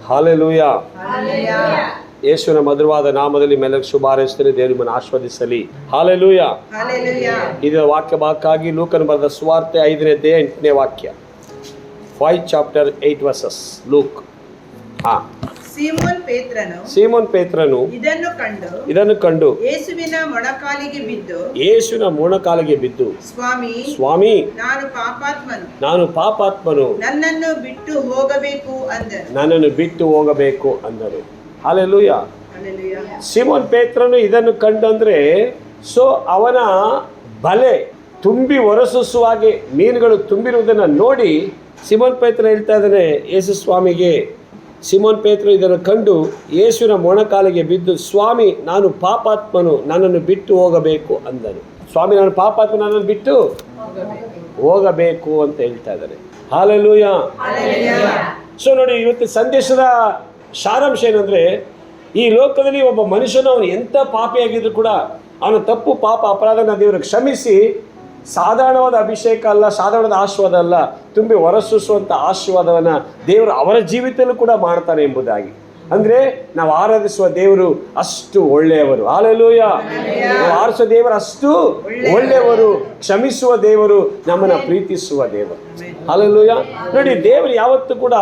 Hallelujah. ಯೇಸುವಿನ ಮಧುರವಾದ ನಾಮದಲ್ಲಿ ಮೇಲಕ್ಕೆ ಶುಭ ಹಾರೈಸುತ್ತೇನೆ. ದೇವರು ನಿಮ್ಮನ್ನು ಆಶೀರ್ವದಿಸಲಿ. ಹಾಲೆಲೂಯ. ಇದರ ವಾಕ್ಯ ಭಾಗಕ್ಕಾಗಿ ಲೂಕನ ಬರೆದ ಸುವಾರ್ತೆ 5ನೇ ಅಧ್ಯಾಯ 8ನೇ ವಾಕ್ಯ. 5 chapter 8 verses. ಲೂಕ್. ಸೀಮೋನ್ ಪೇತ್ರನು ಇದನ್ನು ಕಂಡು ಯೇಸುವಿನ ಮೊಣಕಾಲಿಗೆ ಬಿದ್ದು ಸ್ವಾಮಿ, ನಾನು ಪಾಪಾತ್ಮನು, ನನ್ನನ್ನು ಬಿಟ್ಟು ಹೋಗಬೇಕು ಅಂದರು. ಹಾಲೆಲೂಯ. ಸೀಮೋನ್ ಪೇತ್ರನು ಇದನ್ನು ಕಂಡಂದ್ರೆ ಅವನ ಬಲೆ ತುಂಬಿ ಹೊರಸೂಸುವಾಗೆ ಮೀನುಗಳು ತುಂಬಿರುವುದನ್ನು ನೋಡಿ ಸೀಮೋನ್ ಪೇತ್ರ ಹೇಳ್ತಾ ಇದ್ದಾನೆ ಯೇಸು ಸ್ವಾಮಿಗೆ. ಸೀಮೋನ್ ಪೇತ್ರ ಇದನ್ನು ಕಂಡು ಯೇಸುವಿನ ಮೊಣಕಾಲಿಗೆ ಬಿದ್ದು, ಸ್ವಾಮಿ, ನಾನು ಪಾಪಾತ್ಮನು, ನನ್ನನ್ನು ಬಿಟ್ಟು ಹೋಗಬೇಕು ಅಂದನು. ಸ್ವಾಮಿ, ನಾನು ಪಾಪಾತ್ಮ, ನನ್ನನ್ನು ಬಿಟ್ಟು ಹೋಗಬೇಕು ಅಂತ ಹೇಳ್ತಾ ಇದ್ದಾನೆ. ಹಾಲೆಲೂಯ. ನೋಡಿ, ಇವತ್ತು ಸಂದೇಶದ ಸಾರಾಂಶ ಏನಂದರೆ, ಈ ಲೋಕದಲ್ಲಿ ಒಬ್ಬ ಮನುಷ್ಯನು ಅವನು ಎಂಥ ಪಾಪಿಯಾಗಿದ್ರು ಕೂಡ ಅವನ ತಪ್ಪು ಪಾಪ ಅಪರಾಧನ ದೇವರಿಗೆ ಕ್ಷಮಿಸಿ ಸಾಧಾರಣವಾದ ಅಭಿಷೇಕ ಅಲ್ಲ, ಸಾಧಾರಣದ ಆಶೀರ್ವಾದ ಅಲ್ಲ, ತುಂಬಿ ಹೊರಸೂಸುವಂಥ ಆಶೀರ್ವಾದವನ್ನು ದೇವರು ಅವರ ಜೀವಿತದಲ್ಲೂ ಕೂಡ ಮಾಡ್ತಾನೆ ಎಂಬುದಾಗಿ. ಅಂದರೆ ನಾವು ಆರಾಧಿಸುವ ದೇವರು ಅಷ್ಟು ಒಳ್ಳೆಯವರು. ಹಾಲೆಲೂಯ. ನಾವು ಆರಿಸುವ ದೇವರು ಅಷ್ಟು ಒಳ್ಳೆಯವರು, ಕ್ಷಮಿಸುವ ದೇವರು, ನಮ್ಮನ್ನು ಪ್ರೀತಿಸುವ ದೇವರು. ಹಾಲೆಲೂಯ. ನೋಡಿ, ದೇವರು ಯಾವತ್ತೂ ಕೂಡ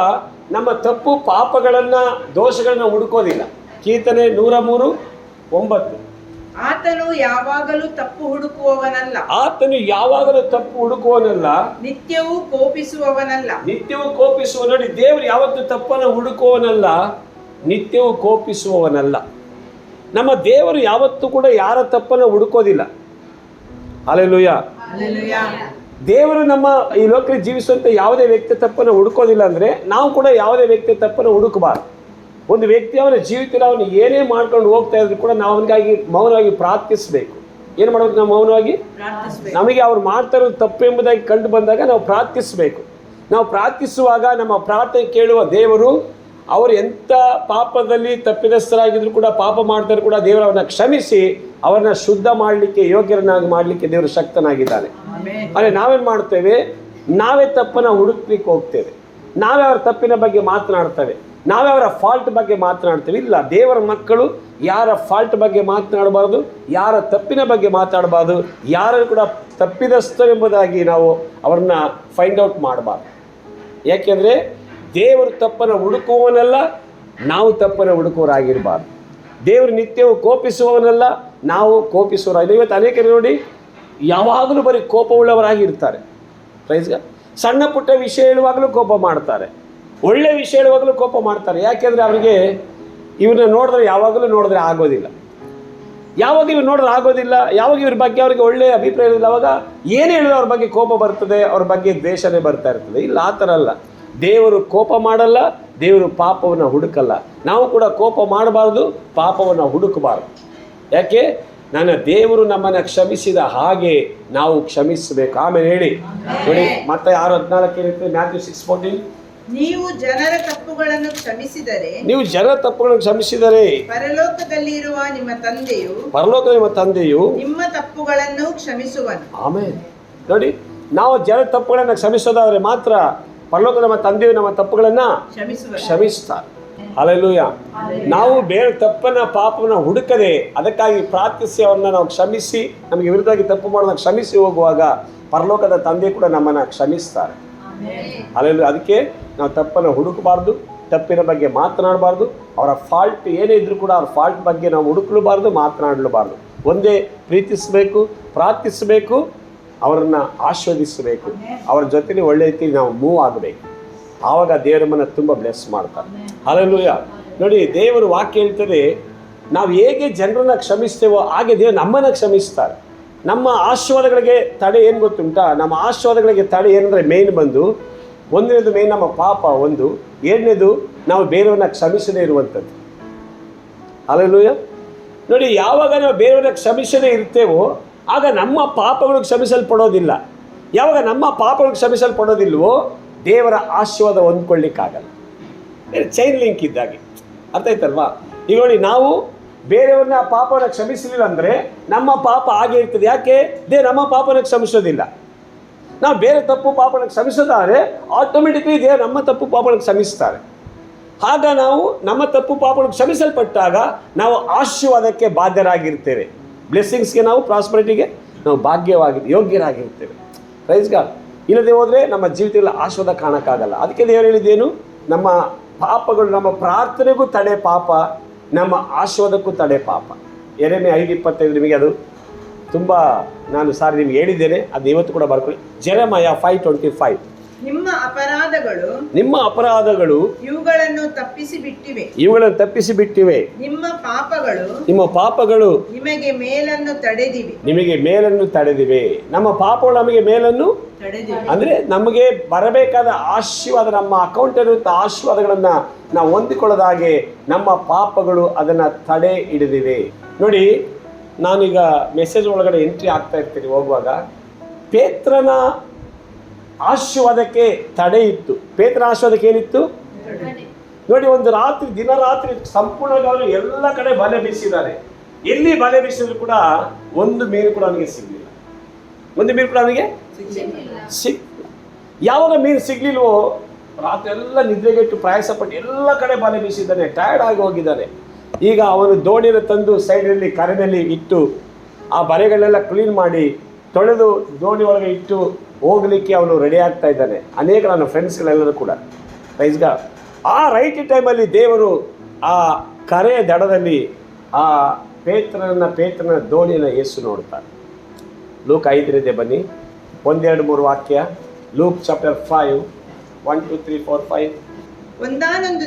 ನಮ್ಮ ತಪ್ಪು ಪಾಪಗಳನ್ನು ದೋಷಗಳನ್ನು ಹುಡುಕೋದಿಲ್ಲ. ಕೀರ್ತನೆ 103:9. ಆತನು ಯಾವಾಗಲೂ ತಪ್ಪು ಹುಡುಕುವವನಲ್ಲ, ನಿತ್ಯವೂ ಕೋಪಿಸುವವನಲ್ಲ. ನೋಡಿ, ದೇವರು ಯಾವತ್ತು ತಪ್ಪನ್ನು ಹುಡುಕುವವನಲ್ಲ, ನಿತ್ಯವೂ ಕೋಪಿಸುವವನಲ್ಲ. ನಮ್ಮ ದೇವರು ಯಾವತ್ತೂ ಕೂಡ ಯಾರ ತಪ್ಪನ್ನು ಹುಡುಕೋದಿಲ್ಲ. ಹಾಲೆಲೂಯ. ದೇವರು ನಮ್ಮ ಈ ಲೋಕದಲ್ಲಿ ಜೀವಿಸುವಂಥ ಯಾವುದೇ ವ್ಯಕ್ತಿ ತಪ್ಪನ್ನು ಹುಡುಕೋದಿಲ್ಲ ಅಂದರೆ ನಾವು ಕೂಡ ಯಾವುದೇ ವ್ಯಕ್ತಿ ತಪ್ಪನ್ನು ಹುಡುಕಬಾರ್ದು. ಒಂದು ವ್ಯಕ್ತಿ ಅವನ ಜೀವಿತದಲ್ಲಿ ಅವನು ಏನೇ ಮಾಡ್ಕೊಂಡು ಹೋಗ್ತಾ ಇದ್ರು ಕೂಡ ನಾವು ಅವನಿಗಾಗಿ ಮೌನವಾಗಿ ಪ್ರಾರ್ಥಿಸಬೇಕು. ಏನು ಮಾಡಬೇಕು? ನಾವು ಮೌನವಾಗಿ ನಮಗೆ ಅವ್ರು ಮಾಡ್ತಾ ಇರೋದು ತಪ್ಪು ಎಂಬುದಾಗಿ ಕಂಡು ಬಂದಾಗ ನಾವು ಪ್ರಾರ್ಥಿಸಬೇಕು. ನಾವು ಪ್ರಾರ್ಥಿಸುವಾಗ ನಮ್ಮ ಪ್ರಾರ್ಥನೆ ಕೇಳುವ ದೇವರು ಅವರು ಎಂಥ ಪಾಪದಲ್ಲಿ ತಪ್ಪಿದಸ್ಥರಾಗಿದ್ರು ಕೂಡ, ಪಾಪ ಮಾಡ್ತಾರೆ ಕೂಡ, ದೇವರು ಅವನ್ನ ಕ್ಷಮಿಸಿ ಅವರನ್ನ ಶುದ್ಧ ಮಾಡಲಿಕ್ಕೆ, ಯೋಗ್ಯರನ್ನಾಗಿ ಮಾಡಲಿಕ್ಕೆ ದೇವರು ಶಕ್ತನಾಗಿದ್ದಾನೆ. ಆದರೆ ನಾವೇನು ಮಾಡ್ತೇವೆ? ನಾವೇ ತಪ್ಪನ್ನು ಹುಡುಕ್ಲಿಕ್ಕೆ ಹೋಗ್ತೇವೆ, ನಾವೇ ಅವರ ತಪ್ಪಿನ ಬಗ್ಗೆ ಮಾತನಾಡ್ತೇವೆ, ನಾವೇ ಅವರ ಫಾಲ್ಟ್ ಬಗ್ಗೆ ಮಾತನಾಡ್ತೇವೆ. ಇಲ್ಲ, ದೇವರ ಮಕ್ಕಳು ಯಾರ ಫಾಲ್ಟ್ ಬಗ್ಗೆ ಮಾತನಾಡಬಾರ್ದು, ಯಾರ ತಪ್ಪಿನ ಬಗ್ಗೆ ಮಾತಾಡಬಾರ್ದು, ಯಾರು ಕೂಡ ತಪ್ಪಿದಸ್ಥರೆಂಬುದಾಗಿ ನಾವು ಅವ್ರನ್ನ ಫೈಂಡ್ ಔಟ್ ಮಾಡಬಾರ್ದು. ಯಾಕೆಂದರೆ ದೇವರು ತಪ್ಪನ್ನು ಹುಡುಕುವವನಲ್ಲ, ನಾವು ತಪ್ಪನ್ನು ಹುಡುಕುವವರಾಗಿರಬಾರ್ದು. ದೇವರು ನಿತ್ಯವೂ ಕೋಪಿಸುವವನಲ್ಲ, ನಾವು ಕೋಪಿಸುವವರಾಗಿ. ಇವತ್ತು ಅನೇಕರು ನೋಡಿ ಯಾವಾಗಲೂ ಬರೀ ಕೋಪವುಳ್ಳವರಾಗಿರ್ತಾರೆ. ಪ್ರೈಸ್ಗ ಸಣ್ಣ ಪುಟ್ಟ ವಿಷಯ ಹೇಳುವಾಗಲೂ ಕೋಪ ಮಾಡ್ತಾರೆ, ಒಳ್ಳೆ ವಿಷಯ ಹೇಳುವಾಗಲೂ ಕೋಪ ಮಾಡ್ತಾರೆ. ಯಾಕೆಂದರೆ ಅವರಿಗೆ ಇವ್ರನ್ನ ಯಾವಾಗಲೂ ನೋಡಿದ್ರೆ ಆಗೋದಿಲ್ಲ. ಯಾವಾಗ ಇವ್ರು ನೋಡಿದ್ರೆ ಆಗೋದಿಲ್ಲ, ಯಾವಾಗ ಇವ್ರ ಬಗ್ಗೆ ಅವ್ರಿಗೆ ಒಳ್ಳೆಯ ಅಭಿಪ್ರಾಯ ಇರೋದಿಲ್ಲ, ಅವಾಗ ಏನು ಹೇಳಿದ್ರು ಅವ್ರ ಬಗ್ಗೆ ಕೋಪ ಬರ್ತದೆ, ಅವ್ರ ಬಗ್ಗೆ ದ್ವೇಷನೇ ಬರ್ತಾ ಇರ್ತದೆ. ಇಲ್ಲ, ಆ ಥರ ಅಲ್ಲ. ದೇವರು ಕೋಪ ಮಾಡಲ್ಲ, ದೇವರು ಪಾಪವನ್ನು ಹುಡುಕಲ್ಲ. ನಾವು ಕೂಡ ಕೋಪ ಮಾಡಬಾರ್ದು, ಪಾಪವನ್ನು ಹುಡುಕಬಾರ್ದು. ಯಾಕೆ? ನನ್ನ ದೇವರು ನಮ್ಮನ್ನು ಕ್ಷಮಿಸಿದ ಹಾಗೆ ನಾವು ಕ್ಷಮಿಸಬೇಕು. ಆಮೇಲೆ ಹೇಳಿ ನೋಡಿ, ಮತ್ತೆ 6:14 ಇರುತ್ತೆ, ಮ್ಯಾಥ್ಯೂ 6:14. ನೀವು ಜನರ ತಪ್ಪುಗಳನ್ನು ಕ್ಷಮಿಸಿದರೆ ಪರಲೋಕದಲ್ಲಿರುವ ನಿಮ್ಮ ತಂದೆಯು ನಿಮ್ಮ ತಪ್ಪುಗಳನ್ನು ಕ್ಷಮಿಸುವನು. ಆಮೇಲೆ ನೋಡಿ, ನಾವು ಜನರ ತಪ್ಪುಗಳನ್ನು ಕ್ಷಮಿಸೋದಾದ್ರೆ ಮಾತ್ರ ಪರಲೋಕದ ನಮ್ಮ ತಂದೆಯು ನಮ್ಮ ತಪ್ಪುಗಳನ್ನು ಕ್ಷಮಿಸ್ತಾರೆ. ಹಲ್ಲೆಲೂಯಾ. ನಾವು ಬೇರೆ ತಪ್ಪನ್ನ ಪಾಪವನ್ನು ಹುಡುಕದೆ ಅದಕ್ಕಾಗಿ ಪ್ರಾರ್ಥಿಸಿ ಅವ್ರನ್ನ ನಾವು ಕ್ಷಮಿಸಿ, ನಮಗೆ ವಿರುದ್ಧವಾಗಿ ತಪ್ಪು ಮಾಡೋದನ್ನ ಕ್ಷಮಿಸಿ ಹೋಗುವಾಗ ಪರಲೋಕದ ತಂದೆ ಕೂಡ ನಮ್ಮನ್ನು ಕ್ಷಮಿಸ್ತಾರೆ. ಹಲ್ಲೆಲೂಯಾ. ಅದಕ್ಕೆ ನಾವು ತಪ್ಪನ್ನು ಹುಡುಕಬಾರ್ದು, ತಪ್ಪಿನ ಬಗ್ಗೆ ಮಾತನಾಡಬಾರ್ದು. ಅವರ ಫಾಲ್ಟ್ ಏನೇ ಇದ್ರೂ ಕೂಡ ಅವ್ರ ಫಾಲ್ಟ್ ಬಗ್ಗೆ ನಾವು ಹುಡುಕಲೂಬಾರ್ದು, ಮಾತನಾಡಲೂಬಾರ್ದು. ಒಂದೇ ಪ್ರೀತಿಸಬೇಕು, ಪ್ರಾರ್ಥಿಸಬೇಕು, ಅವರನ್ನು ಆಶೀರ್ವದಿಸಬೇಕು, ಅವರ ಜೊತೆಲಿ ಒಳ್ಳೆ ರೀತಿ ನಾವು ಮೂವ್ ಆಗಬೇಕು. ಆವಾಗ ದೇವರು ನಮ್ಮನ್ನು ತುಂಬ ಬ್ಲೆಸ್ ಮಾಡ್ತಾರೆ. ಹಲ್ಲೆಲೂಯಾ. ನೋಡಿ, ದೇವರು ವಾಕ್ಯ ಹೇಳ್ತದೆ, ನಾವು ಹೇಗೆ ಜನರನ್ನು ಕ್ಷಮಿಸ್ತೇವೋ ಹಾಗೆ ದೇವರು ನಮ್ಮನ್ನು ಕ್ಷಮಿಸ್ತಾರೆ. ನಮ್ಮ ಆಶೀರ್ವಾದಗಳಿಗೆ ತಡೆ ಏನು ಗೊತ್ತುಂಟಾ? ನಮ್ಮ ಆಶೀರ್ವಾದಗಳಿಗೆ ತಡೆ ಏನಂದರೆ ಒಂದನೇದು ಮೇನ್ ನಮ್ಮ ಪಾಪ, ಎರಡನೇದು ನಾವು ಬೇರೆಯವ್ರನ್ನ ಕ್ಷಮಿಸದೇ ಇರುವಂಥದ್ದು. ಹಲ್ಲೆಲೂಯಾ. ನೋಡಿ, ಯಾವಾಗ ನಾವು ಬೇರೆಯವ್ರನ್ನ ಕ್ಷಮಿಸದೇ ಇರ್ತೇವೋ ಆಗ ನಮ್ಮ ಪಾಪಗಳು ಕ್ಷಮಿಸಲ್ಪಡೋದಿಲ್ಲ. ಯಾವಾಗ ನಮ್ಮ ಪಾಪಗಳು ಕ್ಷಮಿಸಲ್ಪಡೋದಿಲ್ವೋ ದೇವರ ಆಶೀರ್ವಾದ ಹೊಂದ್ಕೊಳ್ಳಿಕ್ಕಾಗಲ್ಲ. ಚೈನ್ ಲಿಂಕ್ ಇದ್ದಾಗೆ, ಅರ್ಥ ಆಯ್ತಲ್ವಾ? ಈಗ ನೋಡಿ, ನಾವು ಬೇರೆಯವ್ರನ್ನ ಪಾಪವನ್ನು ಕ್ಷಮಿಸಲಿಲ್ಲ ಅಂದರೆ ನಮ್ಮ ಪಾಪ ಹಾಗೆ ಇರ್ತದೆ. ಯಾಕೆ? ದೇವರು ನಮ್ಮ ಪಾಪನ ಕ್ಷಮಿಸೋದಿಲ್ಲ. ನಾವು ಬೇರೆ ತಪ್ಪು ಪಾಪನ ಕ್ಷಮಿಸೋದಾದರೆ ಆಟೋಮೆಟಿಕ್ಲಿ ದೇವರು ನಮ್ಮ ತಪ್ಪು ಪಾಪನ ಕ್ಷಮಿಸ್ತಾರೆ. ಆಗ ನಾವು ನಮ್ಮ ತಪ್ಪು ಪಾಪಗಳು ಕ್ಷಮಿಸಲ್ಪಟ್ಟಾಗ ನಾವು ಆಶೀರ್ವಾದಕ್ಕೆ ಬಾಧ್ಯರಾಗಿರ್ತೇವೆ. ಬ್ಲೆಸ್ಸಿಂಗ್ಸ್ಗೆ, ನಾವು ಪ್ರಾಸ್ಪರಿಟಿಗೆ ನಾವು ಯೋಗ್ಯರಾಗಿರ್ತೇವೆ. Praise God. ಇಲ್ಲದೆ ಹೋದರೆ ನಮ್ಮ ಜೀವಿತದಲ್ಲಿ ಆಶೀರ್ವಾದ ಕಾಣಕ್ಕಾಗಲ್ಲ. ಅದಕ್ಕೆ ದೇವರು ಹೇಳಿದ್ದೇನು, ನಮ್ಮ ಪಾಪಗಳು, ನಮ್ಮ ಪ್ರಾರ್ಥನೆಗೂ ತಡೆ ಪಾಪ, ನಮ್ಮ ಆಶೀರ್ವಾದಕ್ಕೂ ತಡೆ ಪಾಪ. ಯೆರೆಮೀಯ 5:25 ನಿಮಗೆ ಅದು ತುಂಬ ನಿಮಗೆ ಹೇಳಿದ್ದೇನೆ, ಅದು ಇವತ್ತು ಕೂಡ ಬರ್ಕೊಳ್ಳಿ. ಜೆರೆಮಯ 5:25. ನಿಮ್ಮ ಅಪರಾಧಗಳು ಇವುಗಳನ್ನು ತಪ್ಪಿಸಿ ಬಿಟ್ಟಿವೆ. ನಿಮ್ಮ ಪಾಪಗಳು ನಿಮಗೆ ಮೇಲನ್ನು ತಡೆದಿವೆ. ನಮ್ಮ ಪಾಪಗಳು ನಮಗೆ ಮೇಲನ್ನು ಅಂದ್ರೆ ನಮಗೆ ಬರಬೇಕಾದ ಆಶೀರ್ವಾದ, ನಮ್ಮ ಅಕೌಂಟ್ ಇರುವಂಥ ಆಶೀರ್ವಾದಗಳನ್ನ ನಾವು ಹೊಂದಿಕೊಳ್ಳೋದಾಗೆ ನಮ್ಮ ಪಾಪಗಳು ಅದನ್ನ ತಡೆ ಹಿಡಿದಿವೆ. ನೋಡಿ, ನಾನೀಗ ಮೆಸೇಜ್ ಒಳಗಡೆ ಎಂಟ್ರಿ ಆಗ್ತಾ ಇರ್ತೀನಿ. ಹೋಗುವಾಗ ಪೇತ್ರನ ಆಶೀರ್ವಾದಕ್ಕೆ ತಡೆ ಇತ್ತು. ಪೇತ್ರನ ಆಶೀರ್ವಾದಕ್ಕೆ ಏನಿತ್ತು ನೋಡಿ, ಒಂದು ರಾತ್ರಿ, ದಿನರಾತ್ರಿ ಸಂಪೂರ್ಣವಾಗಿ ಅವರು ಎಲ್ಲ ಕಡೆ ಬಲೆ ಬೀಸಿದ್ದಾರೆ. ಎಲ್ಲಿ ಬಲೆ ಬೀಸಿದ್ರು ಕೂಡ ಒಂದು ಮೀನು ಕೂಡ ಅವನಿಗೆ ಸಿಗ್ಲಿಲ್ಲ. ಯಾವಾಗ ಮೀನು ಸಿಗ್ಲಿಲ್ವೋ ರಾತ್ರಿ ಎಲ್ಲ ನಿದ್ರೆಗೆಟ್ಟು ಪ್ರಯಾಸಪಟ್ಟು ಎಲ್ಲ ಕಡೆ ಬಲೆ ಬೀಸಿದ್ದಾನೆ, ಟಯರ್ಡ್ ಆಗಿ ಹೋಗಿದ್ದಾನೆ. ಈಗ ಅವನು ದೋಣಿಯನ್ನು ತಂದು ಸೈಡಲ್ಲಿ ಕರೆನಲ್ಲಿ ಇಟ್ಟು ಆ ಬಲೆಗಳನ್ನೆಲ್ಲ ಕ್ಲೀನ್ ಮಾಡಿ ತೊಳೆದು ದೋಣಿ ಒಳಗೆ ಇಟ್ಟು ಹೋಗಲಿಕ್ಕೆ ಅವನು ರೆಡಿ ಆಗ್ತಾ ಇದ್ದಾನೆ. ಅನೇಕ ನನ್ನ ಫ್ರೆಂಡ್ಸ್ಗಳೆಲ್ಲರೂ ಕೂಡ. Praise God. ಆ ರೈಟ್ ಟೈಮಲ್ಲಿ ದೇವರು ಆ ಕರೆಯ ದಡದಲ್ಲಿ ಆ ಪೇತ್ರನ ದೋಣಿಯನ್ನು ಯೇಸು ನೋಡ್ತಾನೆ. ಲೂಕ್ 5 ಬನ್ನಿ, 1, 2, 3 ವಾಕ್ಯ. Luke chapter 5, 1, 2, 3, 4, 5. ಒಂದಾನೊಂದು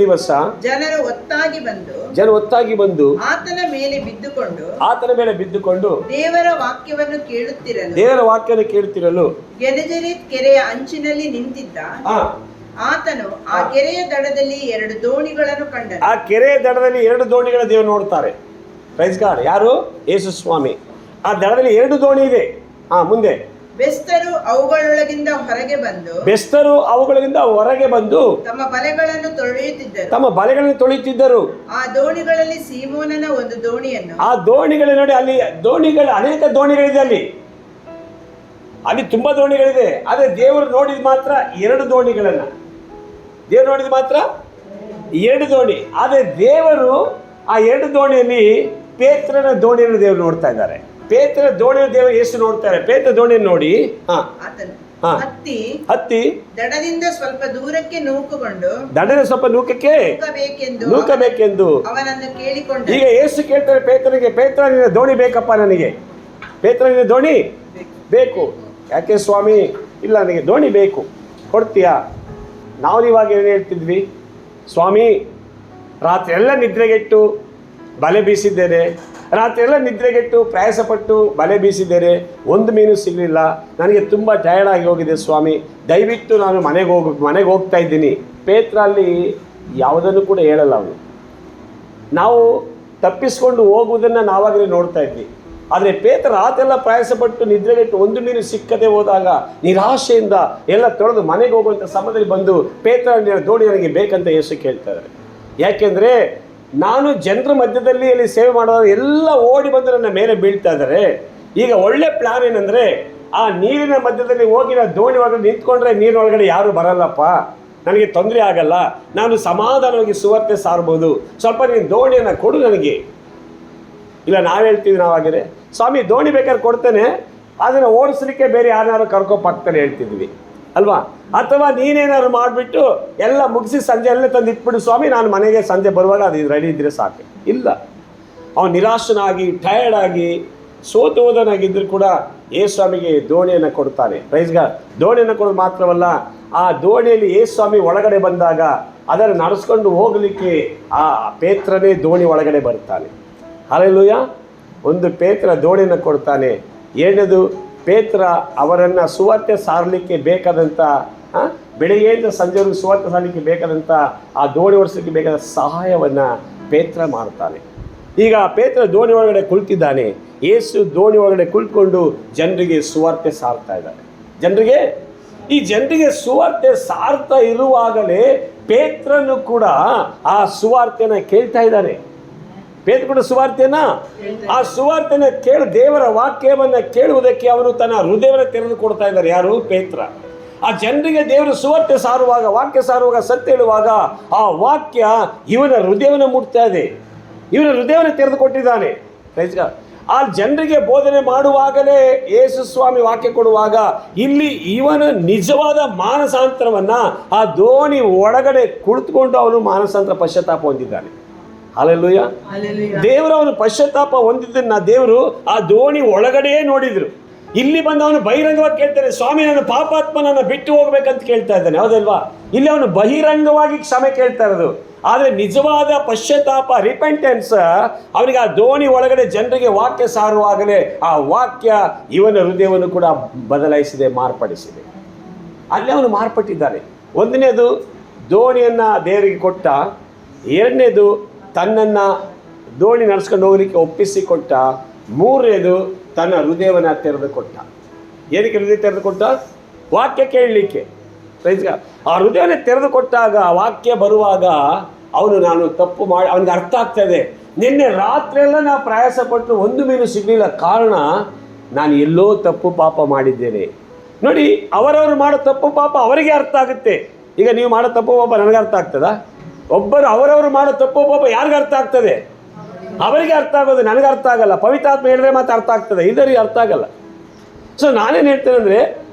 ದಿವಸ ಜನರು ಒತ್ತಾಗಿ ಬಂದು ಆತನ ಮೇಲೆ ಬಿದ್ದುಕೊಂಡು ದೇವರ ವಾಕ್ಯವನ್ನು ಕೇಳುತ್ತಿರಲು ಗೆನೆಜರೇತ್ ಕೆರೆಯ ಅಂಚಿನಲ್ಲಿ ನಿಂತಿದ್ದ ಆತನು ಆ ಕೆರೆಯ ದಡದಲ್ಲಿ 2 ದೋಣಿಗಳನ್ನು ಕಂಡನು. ಆ ಕೆರೆಯ ದಡದಲ್ಲಿ 2 ದೋಣಿಗಳ ದೇವರು ನೋಡ್ತಾರೆ. Praise God. ಯಾರು? ಯೇಸು ಸ್ವಾಮಿ. ಆ ದಡದಲ್ಲಿ 2 ದೋಣಿ ಇದೆ. ಮುಂದೆ ಬೆಸ್ತರು ಅವುಗಳೊಳಗಿಂದ ಹೊರಗೆ ಬಂದು ತಮ್ಮ ಬಲೆಗಳನ್ನು ತೊಳೆಯುತ್ತಿದ್ದರು. ಆ ದೋಣಿಗಳಲ್ಲಿ ಸೀಮೋನನ ಒಂದು ದೋಣಿಯನ್ನು, ಆ ದೋಣಿಗಳು ನೋಡಿ, ಅಲ್ಲಿ ದೋಣಿಗಳು ಅನೇಕ ದೋಣಿಗಳಿದೆ. ಅಲ್ಲಿ ತುಂಬಾ ದೋಣಿಗಳಿದೆ. ಆದ್ರೆ ದೇವರು ನೋಡಿದ ಮಾತ್ರ 2 ದೋಣಿಗಳನ್ನ. ದೇವರು ನೋಡಿದ ಮಾತ್ರ 2 ದೋಣಿ. ಆದ್ರೆ ದೇವರು ಆ 2 ದೋಣಿಯಲ್ಲಿ ಪೇತ್ರನ ದೋಣಿಯನ್ನು ದೇವರು ನೋಡ್ತಾ ಇದ್ದಾರೆ. ಪೇತ್ರ ದೋಣಿಯನ್ನು ದೇವರು ಯೇಸು ನೋಡ್ತಾರೆ. ಪೇತ್ರ ದೋಣಿಯನ್ನು ನೋಡಿ ಹತ್ತಿ ದಡದಿಂದ ಸ್ವಲ್ಪ ದೂರಕ್ಕೆ ನೂಕುಕೊಂಡು ನೂಕಬೇಕೆಂದು ಅವನನ್ನು ಕೇಳಿಕೊಂಡು. ಈಗ ಯೇಸು ಕೇಳ್ತಾರೆ ಪೇತ್ರನಿಗೆ, ಪೇತ್ರ ನಿನ್ನ ದೋಣಿ ಬೇಕಪ್ಪ ನನಗೆ. ಪೇತ್ರ ನಿನ್ನ ದೋಣಿ ಬೇಕು. ಯಾಕೆ ಸ್ವಾಮಿ? ಇಲ್ಲ, ನನಗೆ ದೋಣಿ ಬೇಕು, ಕೊಡ್ತೀಯಾ? ನಾವು ಇವಾಗ ಏನು ಹೇಳ್ತಿದ್ವಿ? ಸ್ವಾಮಿ, ರಾತ್ರಿ ಎಲ್ಲ ನಿದ್ರೆಗೆಟ್ಟು ಬಲೆ ಬೀಸಿದ್ದೇನೆ, ರಾತ್ರಿ ಎಲ್ಲ ನಿದ್ರೆಗೆಟ್ಟು ಪ್ರಯಾಸಪಟ್ಟು ಬಲೆ ಬೀಸಿದ್ದೇನೆ, ಒಂದು ಮೀನು ಸಿಗಲಿಲ್ಲ, ನನಗೆ ತುಂಬ ಟಯರ್ಡ್ ಆಗಿ ಹೋಗಿದೆ ಸ್ವಾಮಿ, ದಯವಿಟ್ಟು ನಾನು ಮನೆಗೆ ಹೋಗ್ತಾ ಇದ್ದೀನಿ. ಪೇತ್ರ ಅಲ್ಲಿ ಯಾವುದನ್ನು ಕೂಡ ಹೇಳಲ್ಲ. ಅವನು ನಾವು ತಪ್ಪಿಸ್ಕೊಂಡು ಹೋಗುವುದನ್ನು ನಾವಾಗಲೇ ನೋಡ್ತಾ ಇದ್ವಿ. ಆದರೆ ಪೇತ್ರ ರಾತೆಲ್ಲ ಪ್ರಯಾಸಪಟ್ಟು ನಿದ್ರೆಗೆಟ್ಟು ಒಂದು ಮೀನು ಸಿಕ್ಕದೆ ಹೋದಾಗ ನಿರಾಶೆಯಿಂದ ಎಲ್ಲ ತೊಳೆದು ಮನೆಗೆ ಹೋಗುವಂಥ ಸಮಯದಲ್ಲಿ ಬಂದು ಪೇತ್ರ ದೋಣಿ ನನಗೆ ಬೇಕಂತ ಯೇಸು ಕೇಳ್ತಾರೆ. ಯಾಕೆಂದರೆ ನಾನು ಜನರ ಮಧ್ಯದಲ್ಲಿ ಅಲ್ಲಿ ಸೇವೆ ಮಾಡುವಾಗ ಎಲ್ಲ ಓಡಿ ಬಂದು ನನ್ನ ಮೇಲೆ ಬೀಳ್ತಾ ಇದ್ದಾರೆ. ಈಗ ಒಳ್ಳೆ ಪ್ಲಾನ್ ಏನಂದರೆ, ಆ ನೀರಿನ ಮಧ್ಯದಲ್ಲಿ ಹೋಗಿ ನಾನು ದೋಣಿ ಒಳಗಡೆ ನಿಂತ್ಕೊಂಡ್ರೆ ನೀರಿನೊಳಗಡೆ ಯಾರೂ ಬರಲ್ಲಪ್ಪ, ನನಗೆ ತೊಂದರೆ ಆಗಲ್ಲ, ನಾನು ಸಮಾಧಾನವಾಗಿ ಸುವಾರ್ತೆ ಸಾರ್ಬೋದು, ಸ್ವಲ್ಪ ನೀನು ದೋಣಿಯನ್ನು ಕೊಡು ನನಗೆ. ಇಲ್ಲ, ನಾವು ಹೇಳ್ತೀವಿ, ನಾವಾಗಿದೆ ಸ್ವಾಮಿ ದೋಣಿ ಬೇಕಾದ್ರೆ ಕೊಡ್ತೇನೆ, ಅದನ್ನು ಓಡಿಸ್ಲಿಕ್ಕೆ ಬೇರೆ ಯಾರನ್ನಾರು ಕರ್ಕೊಪಾಕ್ತಾನೆ ಹೇಳ್ತಿದ್ವಿ ಅಲ್ವಾ? ಅಥವಾ ನೀನೇನಾದ್ರು ಮಾಡಿಬಿಟ್ಟು ಎಲ್ಲ ಮುಗಿಸಿ ಸಂಜೆ ಎಲ್ಲ ತಂದು ಇಟ್ಬಿಡು ಸ್ವಾಮಿ, ನಾನು ಮನೆಗೆ ಸಂಜೆ ಬರುವಾಗ ಅದು ರೆಡಿ ಇದ್ದರೆ ಸಾಕು. ಇಲ್ಲ, ಅವನು ನಿರಾಶನಾಗಿ ಟಯರ್ಡ್ ಆಗಿ ಸೋತು ಹೋದನಾಗಿದ್ದರೂ ಕೂಡ ಯೇಸುಸ್ವಾಮಿಗೆ ದೋಣಿಯನ್ನು ಕೊಡ್ತಾನೆ. Praise God. ದೋಣಿಯನ್ನು ಕೊಡೋದು ಮಾತ್ರವಲ್ಲ, ಆ ದೋಣಿಯಲ್ಲಿ ಯೇಸುಸ್ವಾಮಿ ಒಳಗಡೆ ಬಂದಾಗ ಅದನ್ನು ನಡೆಸ್ಕೊಂಡು ಹೋಗಲಿಕ್ಕೆ ಆ ಪೇತ್ರನೇ ದೋಣಿ ಒಳಗಡೆ ಬರ್ತಾನೆ. ಹಲ್ಲೆಲೂಯ. ಒಂದು ಪೇತ್ರ ದೋಣಿಯನ್ನು ಕೊಡ್ತಾನೆ. ಎರಡನೇದು, ಪೇತ್ರ ಅವರನ್ನು ಸುವಾರ್ತೆ ಸಾರಲಿಕ್ಕೆ ಬೇಕಾದಂಥ ಬೆಳಗ್ಗೆಯಿಂದ ಸಂಜೆವರೆಗೂ ಸುವಾರ್ತೆ ಸಾರಲಿಕ್ಕೆ ಬೇಕಾದಂಥ ಆ ದೋಣಿ ಓಡಿಸಲಿಕ್ಕೆ ಬೇಕಾದ ಸಹಾಯವನ್ನು ಪೇತ್ರ ಮಾಡ್ತಾನೆ. ಈಗ ಪೇತ್ರ ದೋಣಿ ಒಳಗಡೆ ಕುಳಿತಿದ್ದಾನೆ. ಯೇಸು ದೋಣಿ ಒಳಗಡೆ ಕುಳಿತುಕೊಂಡು ಜನರಿಗೆ ಸುವಾರ್ತೆ ಸಾರ್ತಾ ಇದ್ದಾರೆ. ಜನರಿಗೆ ಸುವಾರ್ತೆ ಸಾರ್ತಾ ಇರುವಾಗಲೇ ಪೇತ್ರನು ಕೂಡ ಆ ಸುವಾರ್ತೆಯನ್ನು ಕೇಳ್ತಾ ಇದ್ದಾನೆ. ಪೇತ್ರ ಕೂಡ ಸುವಾರ್ತೆಯನ್ನ, ಆ ಸುವಾರ್ತೆಯನ್ನು ದೇವರ ವಾಕ್ಯವನ್ನು ಕೇಳುವುದಕ್ಕೆ ಅವನು ತನ್ನ ಹೃದಯವನ್ನು ತೆರೆದು ಕೊಡ್ತಾ ಇದ್ದಾರೆ. ಯಾರು? ಪೇತ್ರ. ಆ ಜನರಿಗೆ ದೇವರು ಸುವಾರ್ತೆ ಸಾರುವಾಗ, ವಾಕ್ಯ ಸಾರುವಾಗ, ಸತ್ಯ ಹೇಳುವಾಗ ಆ ವಾಕ್ಯ ಇವನ ಹೃದಯವನ್ನು ಮುಟ್ತಾ ಇದೆ, ಇವನ ಹೃದಯವನ್ನು ತೆರೆದುಕೊಟ್ಟಿದ್ದಾನೆ. ಆ ಜನರಿಗೆ ಬೋಧನೆ ಮಾಡುವಾಗಲೇ ಯೇಸು ಸ್ವಾಮಿ ವಾಕ್ಯ ಕೊಡುವಾಗ ಇಲ್ಲಿ ಇವನ ನಿಜವಾದ ಮಾನಸಾಂತರವನ್ನ ಆ ದೋಣಿ ಒಳಗಡೆ ಕುಳಿತುಕೊಂಡು ಅವನು ಮಾನಸಾಂತರ ಪಶ್ಚಾತ್ತಾಪ ಹೊಂದಿದ್ದಾನೆ. ಹಲ್ಲೆಲೂಯಾ. ದೇವರು ಅವನು ಪಶ್ಚಾತ್ತಾಪ ಹೊಂದಿದ್ದನ್ನ ದೇವರು ಆ ದೋಣಿ ಒಳಗಡೆಯೇ ನೋಡಿದ್ರು. ಇಲ್ಲಿ ಬಂದು ಅವನು ಬಹಿರಂಗವಾಗಿ ಕೇಳ್ತಾನೆ, ಸ್ವಾಮಿ ನನ್ನ ಪಾಪಾತ್ಮನನ್ನು ಬಿಟ್ಟು ಹೋಗ್ಬೇಕಂತ ಕೇಳ್ತಾ ಇದ್ದಾನೆ, ಹೌದಲ್ವಾ? ಇಲ್ಲಿ ಅವನು ಬಹಿರಂಗವಾಗಿ ಕ್ಷಮೆ ಕೇಳ್ತಾ ಇರೋದು. ಆದರೆ ನಿಜವಾದ ಪಶ್ಚಾತ್ತಾಪ, ರಿಪೆಂಟೆನ್ಸ್, ಅವನಿಗೆ ಆ ದೋಣಿ ಒಳಗಡೆ ಜನರಿಗೆ ವಾಕ್ಯ ಸಾರುವಾಗಲೇ ಆ ವಾಕ್ಯ ಇವನ ಹೃದಯವನ್ನು ಕೂಡ ಬದಲಾಯಿಸಿದೆ, ಮಾರ್ಪಡಿಸಿದೆ. ಅಲ್ಲಿ ಅವನು ಮಾರ್ಪಟ್ಟಿದ್ದಾನೆ. ಒಂದನೇದು ದೋಣಿಯನ್ನು ದೇವರಿಗೆ ಕೊಟ್ಟ, ಎರಡನೇದು ತನ್ನನ್ನು ದೋಣಿ ನಡೆಸ್ಕೊಂಡು ಹೋಗಲಿಕ್ಕೆ ಒಪ್ಪಿಸಿಕೊಟ್ಟ, ಮೂರನೇದು ತನ್ನ ಹೃದಯವನ್ನು ತೆರೆದು ಕೊಟ್ಟ. ಏನಕ್ಕೆ ಹೃದಯ ತೆರೆದು ಕೊಟ್ಟ? ವಾಕ್ಯ ಕೇಳಲಿಕ್ಕೆ. ಆ ಹೃದಯವನ್ನು ತೆರೆದು ಕೊಟ್ಟಾಗ ಆ ವಾಕ್ಯ ಬರುವಾಗ ಅವನು ನಾನು ತಪ್ಪು ಮಾಡಿ, ಅವನಿಗೆ ಅರ್ಥ ಆಗ್ತದೆ, ನಿನ್ನೆ ರಾತ್ರಿಯೆಲ್ಲ ನಾವು ಪ್ರಯಾಸ ಪಟ್ಟು ಒಂದು ಮೀನು ಸಿಗಲಿಲ್ಲ, ಕಾರಣ ನಾನು ಎಲ್ಲೋ ತಪ್ಪು ಪಾಪ ಮಾಡಿದ್ದೇನೆ. ನೋಡಿ, ಅವರವರು ಮಾಡೋ ತಪ್ಪು ಪಾಪ ಅವರಿಗೆ ಅರ್ಥ ಆಗುತ್ತೆ. ಈಗ ನೀವು ಮಾಡೋ ತಪ್ಪು ಪಾಪ ನನಗೆ ಅರ್ಥ ಆಗ್ತದಾ? ಒಬ್ಬರು ಅವರವರು ಮಾಡೋ ತಪ್ಪು ಪಾಪ ಯಾರಿಗೆ ಅರ್ಥ ಆಗ್ತದೆ? ಅವರಿಗೆ ಅರ್ಥ ಆಗೋದು, ನನಗೆ ಅರ್ಥ ಆಗಲ್ಲ. ಪವಿತ್ರಾತ್ಮ ಹೇಳಿದ್ರೆ ಮಾತ್ರ ಅರ್ಥ ಆಗ್ತದೆ, ಇದರಿಗೆ ಅರ್ಥ ಆಗಲ್ಲ. ಸೊ ನಾನೇನು ಹೇಳ್ತೇನೆ ಅಂದರೆ,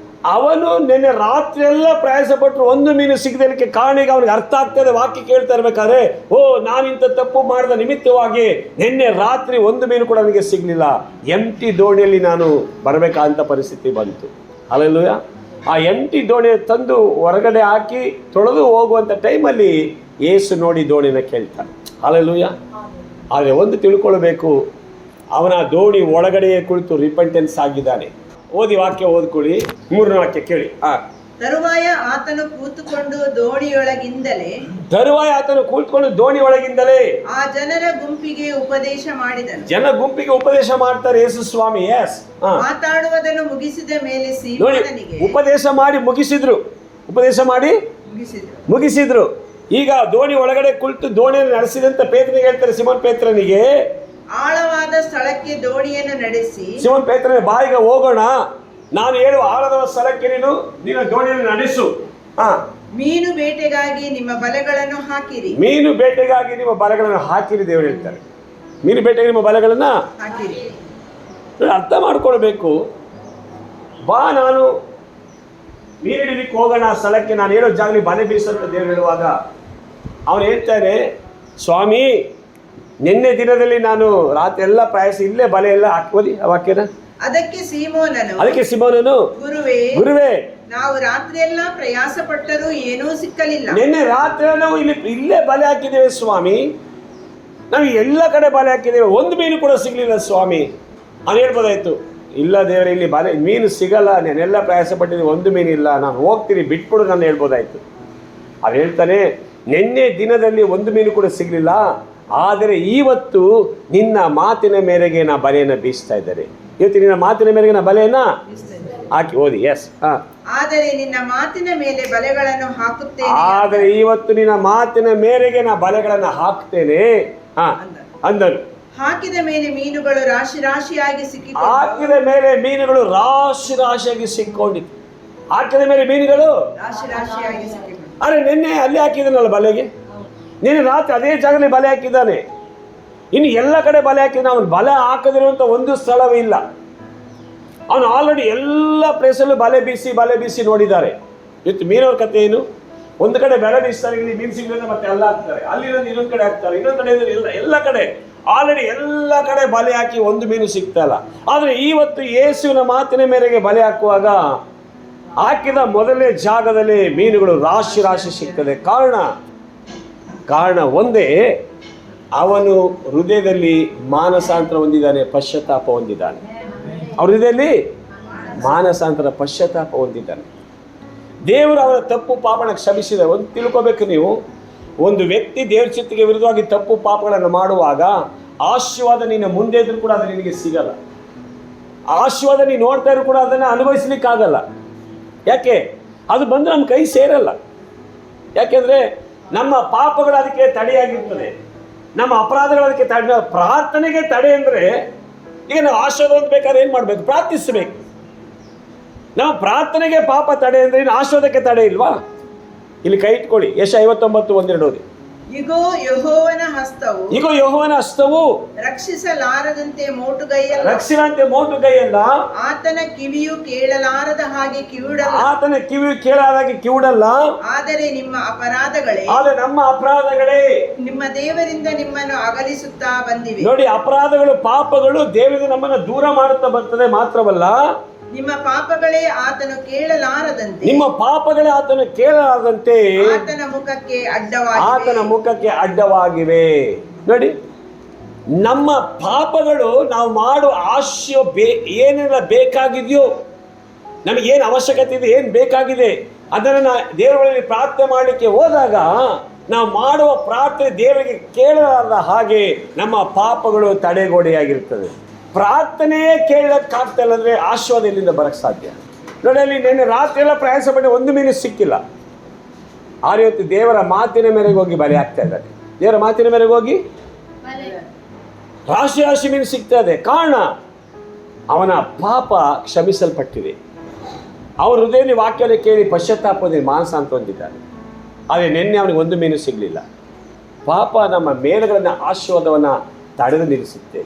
ಅವನು ನಿನ್ನೆ ರಾತ್ರಿ ಎಲ್ಲ ಪ್ರಯಾಸ ಪಟ್ಟರು ಒಂದು ಮೀನು ಸಿಗದಲಿಕ್ಕೆ ಕಾರಣ ಈಗ ಅವನಿಗೆ ಅರ್ಥ ಆಗ್ತದೆ. ವಾಕ್ಯ ಕೇಳ್ತಾ ಇರ್ಬೇಕಾದ್ರೆ, ಓ ನಾನಿಂಥ ತಪ್ಪು ಮಾಡಿದ ನಿಮಿತ್ತವಾಗಿ ನಿನ್ನೆ ರಾತ್ರಿ ಒಂದು ಮೀನು ಕೂಡ ನನಗೆ ಸಿಗಲಿಲ್ಲ, ಎಂಟಿ ದೋಣಿಯಲ್ಲಿ ನಾನು ಬರಬೇಕಾದಂಥ ಪರಿಸ್ಥಿತಿ ಬಂತು. ಹಲ್ಲೆಲೂಯಾ. ಆ ಎಂಟಿ ದೋಣಿ ತಂದು ಹೊರಗಡೆ ಹಾಕಿ ತೊಳೆದು ಹೋಗುವಂಥ ಟೈಮಲ್ಲಿ ಯೇಸು ನೋಡಿ ದೋಣಿನ ಕೇಳ್ತಾನೆ. ಹಲ್ಲೆಲೂಯಾ. ಆದರೆ ಒಂದು ತಿಳ್ಕೊಳ್ಬೇಕು, ಅವನ ದೋಣಿ ಒಳಗಡೆಯೇ ಕುಳಿತು ರಿಪೆಂಟೆನ್ಸ್ ಆಗಿದ್ದಾನೆ. ಓದಿ ವಾಕ್ಯ ಓದ್ಕೊಳ್ಳಿ, 3ನೇ ವಾಕ್ಯ ಕೇಳಿ. ತರುವಾಯ ಆತನು ಕೂತುಕೊಂಡು ದೋಣಿಯೊಳಗಿಂದಲೇ ಆ ಜನರ ಗುಂಪಿಗೆ ಉಪದೇಶ ಮಾಡಿದನು. ಜನ ಗುಂಪಿಗೆ ಉಪದೇಶ ಮಾಡ್ತಾರೆ ಯೇಸು ಸ್ವಾಮಿ. ಮಾತಾಡುವುದನ್ನು ಮುಗಿಸಿದ ಮೇಲೆ ಸೀಮೋನನಿಗೆ ಉಪದೇಶ ಮಾಡಿ ಮುಗಿಸಿದ್ರು. ಈಗ ದೋಣಿ ಒಳಗಡೆ ಕುಳಿತು ದೋಣಿಯನ್ನು ನಡೆಸಿದಂತ ಪೇತ್ರನಿಗೆ ಹೇಳ್ತಾರೆ, ಸಿಮೋನ್ ಪೇತ್ರನಿಗೆ, ಆಳವಾದ ಸ್ಥಳಕ್ಕೆ ದೋಣಿಯನ್ನು ನಡೆಸಿ, ಸಿಮೋನ್ ಪೇತ್ರನಿಗೆ ಬಾಯಿಗೆ ಹೋಗೋಣ, ನಾನು ಹೇಳುವ ಆಳದ ಸ್ಥಳಕ್ಕೆ ನೀನು ದೋಣಿಯನ್ನು ನಡೆಸು. ಮೀನು ಬೇಟೆಗಾಗಿ ನಿಮ್ಮ ಬಲೆಗಳನ್ನು ಹಾಕಿರಿ. ಮೀನು ಬೇಟೆಗಾಗಿ ನಿಮ್ಮ ಬಲೆಗಳನ್ನು ಹಾಕಿರಿ ದೇವರು ಹೇಳ್ತಾರೆ. ಮೀನು ಬೇಟೆಗಾಗಿ ನಿಮ್ಮ ಬಲೆಗಳನ್ನ ಹಾಕಿರಿ. ಅರ್ಥ ಮಾಡ್ಕೊಳ್ಬೇಕು. ಬಾ ನಾನು ಮೀನು ಹಿಡಿಲಿಕ್ಕೆ ಹೋಗೋಣ ಆ ಸ್ಥಳಕ್ಕೆ, ನಾನು ಹೇಳೋ ಜಾಗಲಿ ಬಲೆ ಬೀಸಂತ ದೇವರು ಹೇಳುವಾಗ ಅವನು ಹೇಳ್ತಾನೆ, ಸ್ವಾಮಿ ನಿನ್ನೆ ದಿನದಲ್ಲಿ ನಾನು ರಾತ್ರಿ ಎಲ್ಲ ಪ್ರಯಾಸ ಇಲ್ಲೇ ಬಲೆ ಎಲ್ಲ ಹಾಕೋದಿ ಆ ವಾಕ್ಯನ. ಅದಕ್ಕೆ ಸಿಮೋನನು ಗುರುವೇ ನಾವು ರಾತ್ರಿ ಎಲ್ಲ ಪ್ರಯಾಸ ಪಟ್ಟರೂ ಏನೂ ಸಿಕ್ಕಲಿಲ್ಲ. ನಿನ್ನೆ ರಾತ್ರಿ ನಾವು ಇಲ್ಲೇ ಬಲೆ ಹಾಕಿದ್ದೇವೆ ಸ್ವಾಮಿ, ನಾವು ಎಲ್ಲ ಕಡೆ ಬಲೆ ಹಾಕಿದ್ದೇವೆ, ಒಂದು ಮೀನು ಕೂಡ ಸಿಗ್ಲಿಲ್ಲ ಸ್ವಾಮಿ. ನಾನು ಹೇಳ್ಬೋದಾಯ್ತು, ಇಲ್ಲ ದೇವರೇ ಇಲ್ಲಿ ಮೀನು ಸಿಗಲ್ಲ, ನಾನೆಲ್ಲ ಪ್ರಯಾಸ ಪಟ್ಟಿದ್ದೀನಿ, ಒಂದು ಮೀನಿಲ್ಲ, ನಾನು ಹೋಗ್ತೀನಿ ಬಿಟ್ಬಿಡು ನಾನು ಹೇಳ್ಬೋದಾಯ್ತು. ಅವ್ರು ಹೇಳ್ತಾನೆ, ನಿನ್ನೆ ದಿನದಲ್ಲಿ ಒಂದು ಮೀನು ಕೂಡ ಸಿಗಲಿಲ್ಲ, ಆದರೆ ಇವತ್ತು ನಿನ್ನ ಮಾತಿನ ಮೇರೆಗೆ ನಾ ಬಲೆಯನ್ನು ಬೀಸ್ತಾ ಇದ್ದಾರೆ. ಇವತ್ತು ನಿನ್ನ ಮಾತಿನ ಮೇರೆಗೆ ನಾ ಬಲೆಯನ್ನ ಹಾಕಿ ಓದಿ. ಆದರೆ ನಿನ್ನ ಮಾತಿನ ಮೇಲೆ ಬಲೆಗಳನ್ನು ಹಾಕುತ್ತೇನೆ. ಆದರೆ ಇವತ್ತು ನಿನ್ನ ಮಾತಿನ ಮೇರೆಗೆ ನಾ ಬಲೆಗಳನ್ನು ಹಾಕ್ತೇನೆ ಅಂದನು. ಹಾಕಿದ ಮೇಲೆ ಮೀನುಗಳು ರಾಶಿ ರಾಶಿಯಾಗಿ ಸಿಕ್ಕೊಂಡಿತ್ತು. ಹಾಕಿದ ಮೇಲೆ ಮೀನುಗಳು ಅರೆ ನಿನ್ನೆ ಅಲ್ಲಿ ಹಾಕಿದನಲ್ಲ ಬಲೆಗೆ, ನಿನ್ನೆ ರಾತ್ರಿ ಅದೇ ಜಾಗದಲ್ಲಿ ಬಲೆ ಹಾಕಿದ್ದಾನೆ. ಇನ್ನು ಎಲ್ಲ ಕಡೆ ಬಲೆ ಹಾಕಿದ್ದಾನೆ. ಅವನು ಬಲೆ ಹಾಕದಿರುವಂಥ ಒಂದು ಸ್ಥಳವೇ ಇಲ್ಲ. ಅವನು ಆಲ್ರೆಡಿ ಎಲ್ಲ ಪ್ಲೇಸಲ್ಲೂ ಬಲೆ ಬೀಸಿ ನೋಡಿದ್ದಾರೆ. ಇವತ್ತು ಮೀನವ್ರ ಕಥೆ ಏನು? ಒಂದು ಕಡೆ ಬಲೆ ಬೀಸ್ತಾರೆ, ಇಲ್ಲಿ ಮೀನು ಸಿಗಲಿಲ್ಲ, ಮತ್ತೆ ಎಲ್ಲ ಹಾಕ್ತಾರೆ, ಅಲ್ಲಿರೋದು ಇನ್ನೊಂದು ಕಡೆ ಹಾಕ್ತಾರೆ, ಇನ್ನೊಂದು ಕಡೆ ಎಲ್ಲ ಕಡೆ ಆಲ್ರೆಡಿ ಎಲ್ಲ ಕಡೆ ಬಲೆ ಹಾಕಿ ಒಂದು ಮೀನು ಸಿಗ್ತಾ ಇಲ್ಲ. ಆದರೆ ಇವತ್ತು ಯೇಸುವಿನ ಮಾತಿನ ಮೇರೆಗೆ ಬಲೆ ಹಾಕುವಾಗ ಹಾಕಿದ ಮೊದಲನೇ ಜಾಗದಲ್ಲಿ ಮೀನುಗಳು ರಾಶಿ ಸಿಗ್ತದೆ. ಕಾರಣ ಒಂದೇ, ಅವನು ಹೃದಯದಲ್ಲಿ ಮಾನಸಾಂತರ ಹೊಂದಿದ್ದಾನೆ, ಪಶ್ಚಾತ್ತಾಪ ಹೊಂದಿದ್ದಾನೆ. ಅವ್ರ ಹೃದಯದಲ್ಲಿ ಮಾನಸಾಂತರ ಪಶ್ಚಾತ್ತಾಪ ಹೊಂದಿದ್ದಾನೆ. ದೇವರು ಅವರ ತಪ್ಪು ಪಾಪನ ಕ್ಷಮಿಸಿದ. ಒಂದು ತಿಳ್ಕೊಬೇಕು ನೀವು, ಒಂದು ವ್ಯಕ್ತಿ ದೇವ್ರ ಚಿತ್ತಿಗೆ ವಿರುದ್ಧವಾಗಿ ತಪ್ಪು ಪಾಪಗಳನ್ನು ಮಾಡುವಾಗ ಆಶೀರ್ವಾದ ನಿನ್ನ ಮುಂದೆ ಇದ್ರೂ ಕೂಡ ಅದು ನಿನಗೆ ಸಿಗಲ್ಲ. ಆಶೀರ್ವಾದ ನೀನು ನೋಡ್ತಾ ಇದ್ರು ಕೂಡ ಅದನ್ನು ಅನುಭವಿಸ್ಲಿಕ್ಕಾಗಲ್ಲ. ಯಾಕೆ? ಅದು ಬಂದು ನಮ್ಮ ಕೈ ಸೇರಲ್ಲ. ಯಾಕೆಂದರೆ ನಮ್ಮ ಪಾಪಗಳು ಅದಕ್ಕೆ ತಡೆಯಾಗಿರ್ತದೆ, ನಮ್ಮ ಅಪರಾಧಗಳು ಅದಕ್ಕೆ ತಡೆ. ಪ್ರಾರ್ಥನೆಗೆ ತಡೆ ಅಂದರೆ, ಈಗ ನಾವು ಆಶೀರ್ವಾದ ಹೊಂದಬೇಕಾದ್ರೆ ಏನು ಮಾಡಬೇಕು? ಪ್ರಾರ್ಥಿಸಬೇಕು. ನಾವು ಪ್ರಾರ್ಥನೆಗೆ ಪಾಪ ತಡೆ ಅಂದ್ರೆ ಇನ್ನು ಆಶೀರ್ವಾದಕ್ಕೆ ತಡೆ ಇಲ್ವಾ? ಇಲ್ಲಿ ಕೈ ಇಟ್ಕೊಳ್ಳಿ, ಯೆಶಾಯ 59:1-2 ಓದಿ. ಇಗೋ ಯೆಹೋವನ ಹಸ್ತವು ಈಗ ಯೆಹೋವನ ಹಸ್ತವು ರಕ್ಷಿಸಲಾರದಂತೆ ಮೋಟುಗೈಯಲ್ಲ, ರಕ್ಷಿಸಂತೆ ಮೋಟುಗೈಯಲ್ಲ, ಆತನ ಕಿವಿಯು ಕೇಳಲಾರದ ಹಾಗೆ ಕಿವುಡಲ್ಲ, ಆತನ ಕಿವಿ ಕೇಳಾದಾಗೆ ಕಿವುಡಲ್ಲ, ಆದರೆ ನಿಮ್ಮ ಅಪರಾಧಗಳೇ, ಆದ್ರೆ ನಮ್ಮ ಅಪರಾಧಗಳೇ ನಿಮ್ಮ ದೇವರಿಂದ ನಿಮ್ಮನ್ನು ಅಗಲಿಸುತ್ತಾ ಬಂದಿವೆ. ನೋಡಿ, ಅಪರಾಧಗಳು ಪಾಪಗಳು ದೇವರಿಂದ ನಮ್ಮನ್ನ ದೂರ ಮಾಡುತ್ತಾ ಬರ್ತದೆ. ಮಾತ್ರವಲ್ಲ, ನಿಮ್ಮ ಪಾಪಗಳೇ ಆತನು ಕೇಳಲಾರದಂತೆ, ನಿಮ್ಮ ಪಾಪಗಳೇ ಆತನು ಕೇಳಲಾರದಂತೆ ಆತನ ಮುಖಕ್ಕೆ ಅಡ್ಡವಾಗಿವೆ. ಆತನ ಮುಖಕ್ಕೆ ಅಡ್ಡವಾಗಿವೆ. ನೋಡಿ, ನಮ್ಮ ಪಾಪಗಳು ನಾವು ಮಾಡೋ ಏನೆಲ್ಲ ಬೇಕಾಗಿದೆಯೋ, ನಮಗೇನು ಅವಶ್ಯಕತೆ ಇದೆ, ಏನು ಬೇಕಾಗಿದೆ, ಅದನ್ನು ದೇವರಲ್ಲಿ ಪ್ರಾರ್ಥನೆ ಮಾಡಲಿಕ್ಕೆ ಹೋದಾಗ ನಾವು ಮಾಡುವ ಪ್ರಾರ್ಥನೆ ದೇವರಿಗೆ ಕೇಳಲಾರದ ಹಾಗೆ ನಮ್ಮ ಪಾಪಗಳು ತಡೆಗೋಡೆಯಾಗಿರ್ತದೆ. ಪ್ರಾರ್ಥನೆಯೇ ಕೇಳಕ್ಕಾಗ್ತಿಲ್ಲ ಅಂದರೆ ಆಶೀರ್ವಾದ ಇಲ್ಲಿಂದ ಬರಕ್ಕೆ ಸಾಧ್ಯ? ನೋಡಿ, ಅಲ್ಲಿ ನಿನ್ನೆ ರಾತ್ರಿ ಎಲ್ಲ ಪ್ರಯಾಸ ಪಟ್ಟು ಒಂದು ಮೀನು ಸಿಕ್ಕಿಲ್ಲ. ಆದ್ರೆ ಇವತ್ತು ದೇವರ ಮಾತಿನ ಮೇರೆಗೆ ಹೋಗಿ ಬಲಿ ಆಗ್ತಾ ಇದ್ದಾರೆ. ದೇವರ ಮಾತಿನ ಮೇರೆಗೆ ಹೋಗಿ ರಾಶಿ ರಾಶಿ ಮೀನು ಸಿಗ್ತಾ ಇದೆ. ಕಾರಣ ಅವನ ಪಾಪ ಕ್ಷಮಿಸಲ್ಪಟ್ಟಿದೆ. ಅವರ ಹೃದಯದಲ್ಲಿ ವಾಕ್ಯವನ್ನು ಕೇಳಿ ಪಶ್ಚಾತ್ತಾಪದಲ್ಲಿ ಮಾನಸ ಅಂತ ಹೊಂದಿದ್ದಾನೆ. ಆದರೆ ನಿನ್ನೆ ಅವನಿಗೆ ಒಂದು ಮೀನು ಸಿಗಲಿಲ್ಲ. ಪಾಪ ನಮ್ಮ ಮೇಲುಗಳನ್ನು ಆಶೀರ್ವಾದವನ್ನು ತಡೆದು ನಿಲ್ಲಿಸುತ್ತೆ.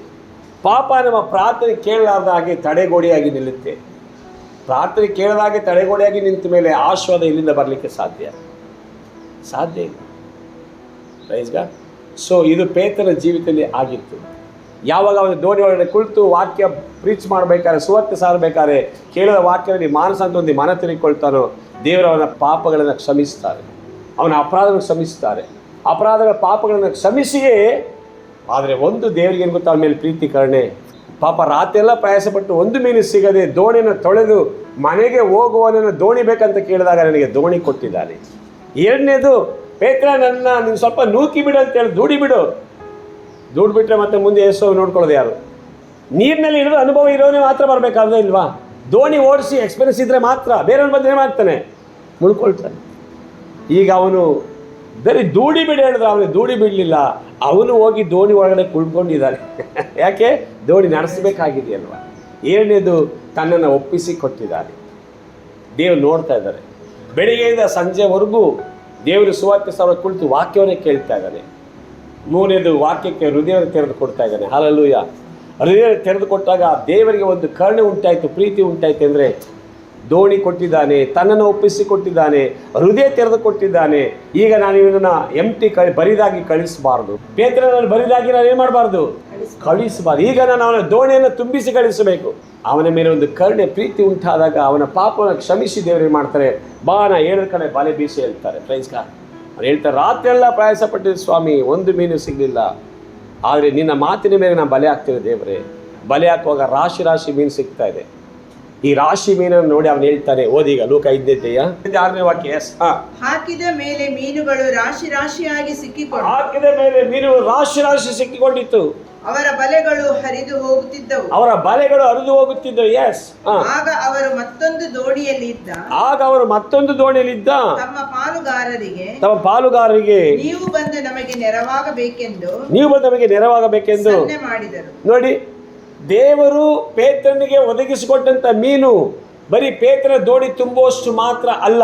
ಪಾಪ ನಮ್ಮ ಪ್ರಾರ್ಥನೆ ಕೇಳಲಾರ್ದ ಹಾಗೆ ತಡೆಗೋಡೆಯಾಗಿ ನಿಲ್ಲುತ್ತೆ. ಪ್ರಾರ್ಥನೆ ಕೇಳದಾಗೆ ತಡೆಗೋಡೆಯಾಗಿ ನಿಂತ ಮೇಲೆ ಆಶೀರ್ವಾದ ಇಲ್ಲಿಂದ ಬರಲಿಕ್ಕೆ ಸಾಧ್ಯ ಇಲ್ಲ. Praise God. ಸೊ ಇದು ಪೇತ್ರನ ಜೀವಿತದಲ್ಲಿ ಆಗಿತ್ತು. ಯಾವಾಗ ಅವನು ದೋಣಿ ಒಳಗಡೆ ಕುಳಿತು ವಾಕ್ಯ ಪ್ರೀಚ್ ಮಾಡಬೇಕಾದ್ರೆ, ಸುವಾರ್ತೆ ಸಾರಬೇಕಾದ್ರೆ ಕೇಳಿದ ವಾಕ್ಯದಲ್ಲಿ ಮಾನಸ ಅಂತ ಒಂದು ಮನ ತಿರುಗಿಕೊಳ್ತಾನೋ, ದೇವರವನ ಪಾಪಗಳನ್ನು ಕ್ಷಮಿಸ್ತಾರೆ, ಅವನ ಅಪರಾಧಗಳನ್ನು ಕ್ಷಮಿಸ್ತಾರೆ. ಅಪರಾಧಗಳ ಪಾಪಗಳನ್ನು ಕ್ಷಮಿಸಿಯೇ, ಆದರೆ ಒಂದು ದೇವರಿಗೆ ಏನು ಗೊತ್ತಾ, ಅವನ ಮೇಲೆ ಪ್ರೀತಿ ಕರುಣೆ. ಪಾಪ ರಾತ್ರಿ ಎಲ್ಲ ಪ್ರಯಾಸಪಟ್ಟು ಒಂದು ಮೀನು ಸಿಗದೆ ದೋಣಿಯನ್ನು ತೊಳೆದು ಮನೆಗೆ ಹೋಗುವನನ್ನು ದೋಣಿ ಬೇಕಂತ ಕೇಳಿದಾಗ ನನಗೆ ದೋಣಿ ಕೊಟ್ಟಿದ್ದಾನೆ. ಎರಡನೇದು, ಪೇತ್ರ ನೀನು ಸ್ವಲ್ಪ ನೂಕಿ ಬಿಡು ಅಂತೇಳಿ ದುಡ್ಡು ಬಿಟ್ಟರೆ ಮತ್ತೆ ಮುಂದೆ ಏಸೋ ನೋಡ್ಕೊಳ್ಳೋದು ಯಾರು? ನೀರಿನಲ್ಲಿ ಇಳಿದು ಅನುಭವ ಇರೋನೇ ಮಾತ್ರ ಬರಬೇಕಾದ್ರೆ ಇಲ್ವಾ? ದೋಣಿ ಓಡಿಸಿ ಎಕ್ಸ್ಪೀರಿಯನ್ಸ್ ಇದ್ದರೆ ಮಾತ್ರ. ಬೇರೆಯವ್ರು ಬಂದರೆ ಮಾಡ್ತಾನೆ, ಮುಳ್ಕೊಳ್ತಾನೆ. ಈಗ ಅವನು ಬರೀ ದೂಡಿ ಬಿಡಿ ಹೇಳಿದ್ರೆ ಅವನಿಗೆ ದೂಡಿ ಬಿಡಲಿಲ್ಲ, ಅವನು ಹೋಗಿ ದೋಣಿ ಒಳಗಡೆ ಕುಳ್ಕೊಂಡಿದ್ದಾನೆ. ಯಾಕೆ? ದೋಣಿ ನಡೆಸಬೇಕಾಗಿದೆಯಲ್ವ. ಏಳನೇದು, ತನ್ನನ್ನು ಒಪ್ಪಿಸಿ ಕೊಟ್ಟಿದ್ದಾನೆ. ದೇವರು ನೋಡ್ತಾ ಇದ್ದಾರೆ. ಬೆಳಿಗ್ಗೆಯಿಂದ ಸಂಜೆವರೆಗೂ ದೇವರು ಸುವಾರ್ತೆ ಸಾವಿರ ಕುಳಿತು ವಾಕ್ಯವನ್ನೇ ಕೇಳ್ತಾ ಇದ್ದಾನೆ. ಮೂರನೇದು, ವಾಕ್ಯಕ್ಕೆ ಹೃದಯವನ್ನು ತೆರೆದು ಕೊಡ್ತಾ ಇದ್ದಾನೆ. ಹಲ್ಲೆಲೂಯಾ. ಹೃದಯ ತೆರೆದು ಕೊಟ್ಟಾಗ ದೇವರಿಗೆ ಒಂದು ಕರುಣೆ ಉಂಟಾಯಿತು, ಪ್ರೀತಿ ಉಂಟಾಯಿತು. ಅಂದರೆ ದೋಣಿ ಕೊಟ್ಟಿದ್ದಾನೆ, ತನ್ನನ್ನು ಒಪ್ಪಿಸಿ ಕೊಟ್ಟಿದ್ದಾನೆ, ಹೃದಯ ತೆರೆದು ಕೊಟ್ಟಿದ್ದಾನೆ. ಈಗ ನಾನು ಇವನನ್ನು ಬರಿದಾಗಿ ಕಳಿಸಬಾರ್ದು. ಪೇತ್ರನನ್ನು ಬರಿದಾಗಿ ನಾನು ಏನು ಮಾಡಬಾರ್ದು? ಕಳಿಸಬಾರ್ದು. ಈಗ ನಾನು ಅವನ ದೋಣಿಯನ್ನು ತುಂಬಿಸಿ ಕಳಿಸಬೇಕು. ಅವನ ಮೇಲೆ ಒಂದು ಕರುಣೆ ಪ್ರೀತಿ ಉಂಟಾದಾಗ ಅವನ ಪಾಪವನ್ನು ಕ್ಷಮಿಸಿ ದೇವರಿಗೆ ಮಾಡ್ತಾರೆ. ನಾ 7 ಕಡೆ ಬಲೆ ಬೀಸಿ ಹೇಳ್ತಾರೆ. Praise God. ಅವ್ರು ಹೇಳ್ತಾರೆ, ರಾತ್ರಿ ಎಲ್ಲ ಪ್ರಯಾಸ ಪಟ್ಟಿದ್ದು ಸ್ವಾಮಿ, ಒಂದು ಮೀನು ಸಿಗಲಿಲ್ಲ, ಆದರೆ ನಿನ್ನ ಮಾತಿನ ಮೇಲೆ ನಾನು ಬಲೆ ಹಾಕ್ತೇನೆ ದೇವರೇ. ಬಲೆ ಹಾಕುವಾಗ ರಾಶಿ ರಾಶಿ ಮೀನು ಸಿಗ್ತಾ ಇದೆ. ಈ ರಾಶಿ ಮೀನನ್ನು ನೋಡಿ ಅವನು ಹೇಳ್ತಾನೆ, ಓದೀಗ ಲೂಕ 5:6ನೇ ವಾಕ್ಯ. ಹಾಕಿದ ಮೇಲೆ ಮೀನುಗಳು ರಾಶಿ ರಾಶಿಯಾಗಿ ಸಿಕ್ಕಿಕೊಂಡು, ಹಾಕಿದ ಮೇಲೆ ಮೀನು ರಾಶಿ ರಾಶಿ ಸಿಕ್ಕಿಕೊಂಡಿತ್ತು. ಅವರ ಬಲೆಗಳು ಹರಿದು ಹೋಗುತ್ತಿದ್ದವು. ಎಸ್. ಆಗ ಅವರು ಮತ್ತೊಂದು ದೋಣಿಯಲ್ಲಿದ್ದ ತಮ್ಮ ಪಾಲುಗಾರರಿಗೆ ನೀವು ಬಂದು ನಮಗೆ ನೆರವಾಗಬೇಕೆಂದು ಮಾಡಿದರು. ನೋಡಿ, ದೇವರು ಪೇತ್ರನಿಗೆ ಒದಗಿಸಿಕೊಟ್ಟಂತ ಮೀನು ಬರೀ ಪೇತ್ರನ ದೋಣಿ ತುಂಬುವಷ್ಟು ಮಾತ್ರ ಅಲ್ಲ,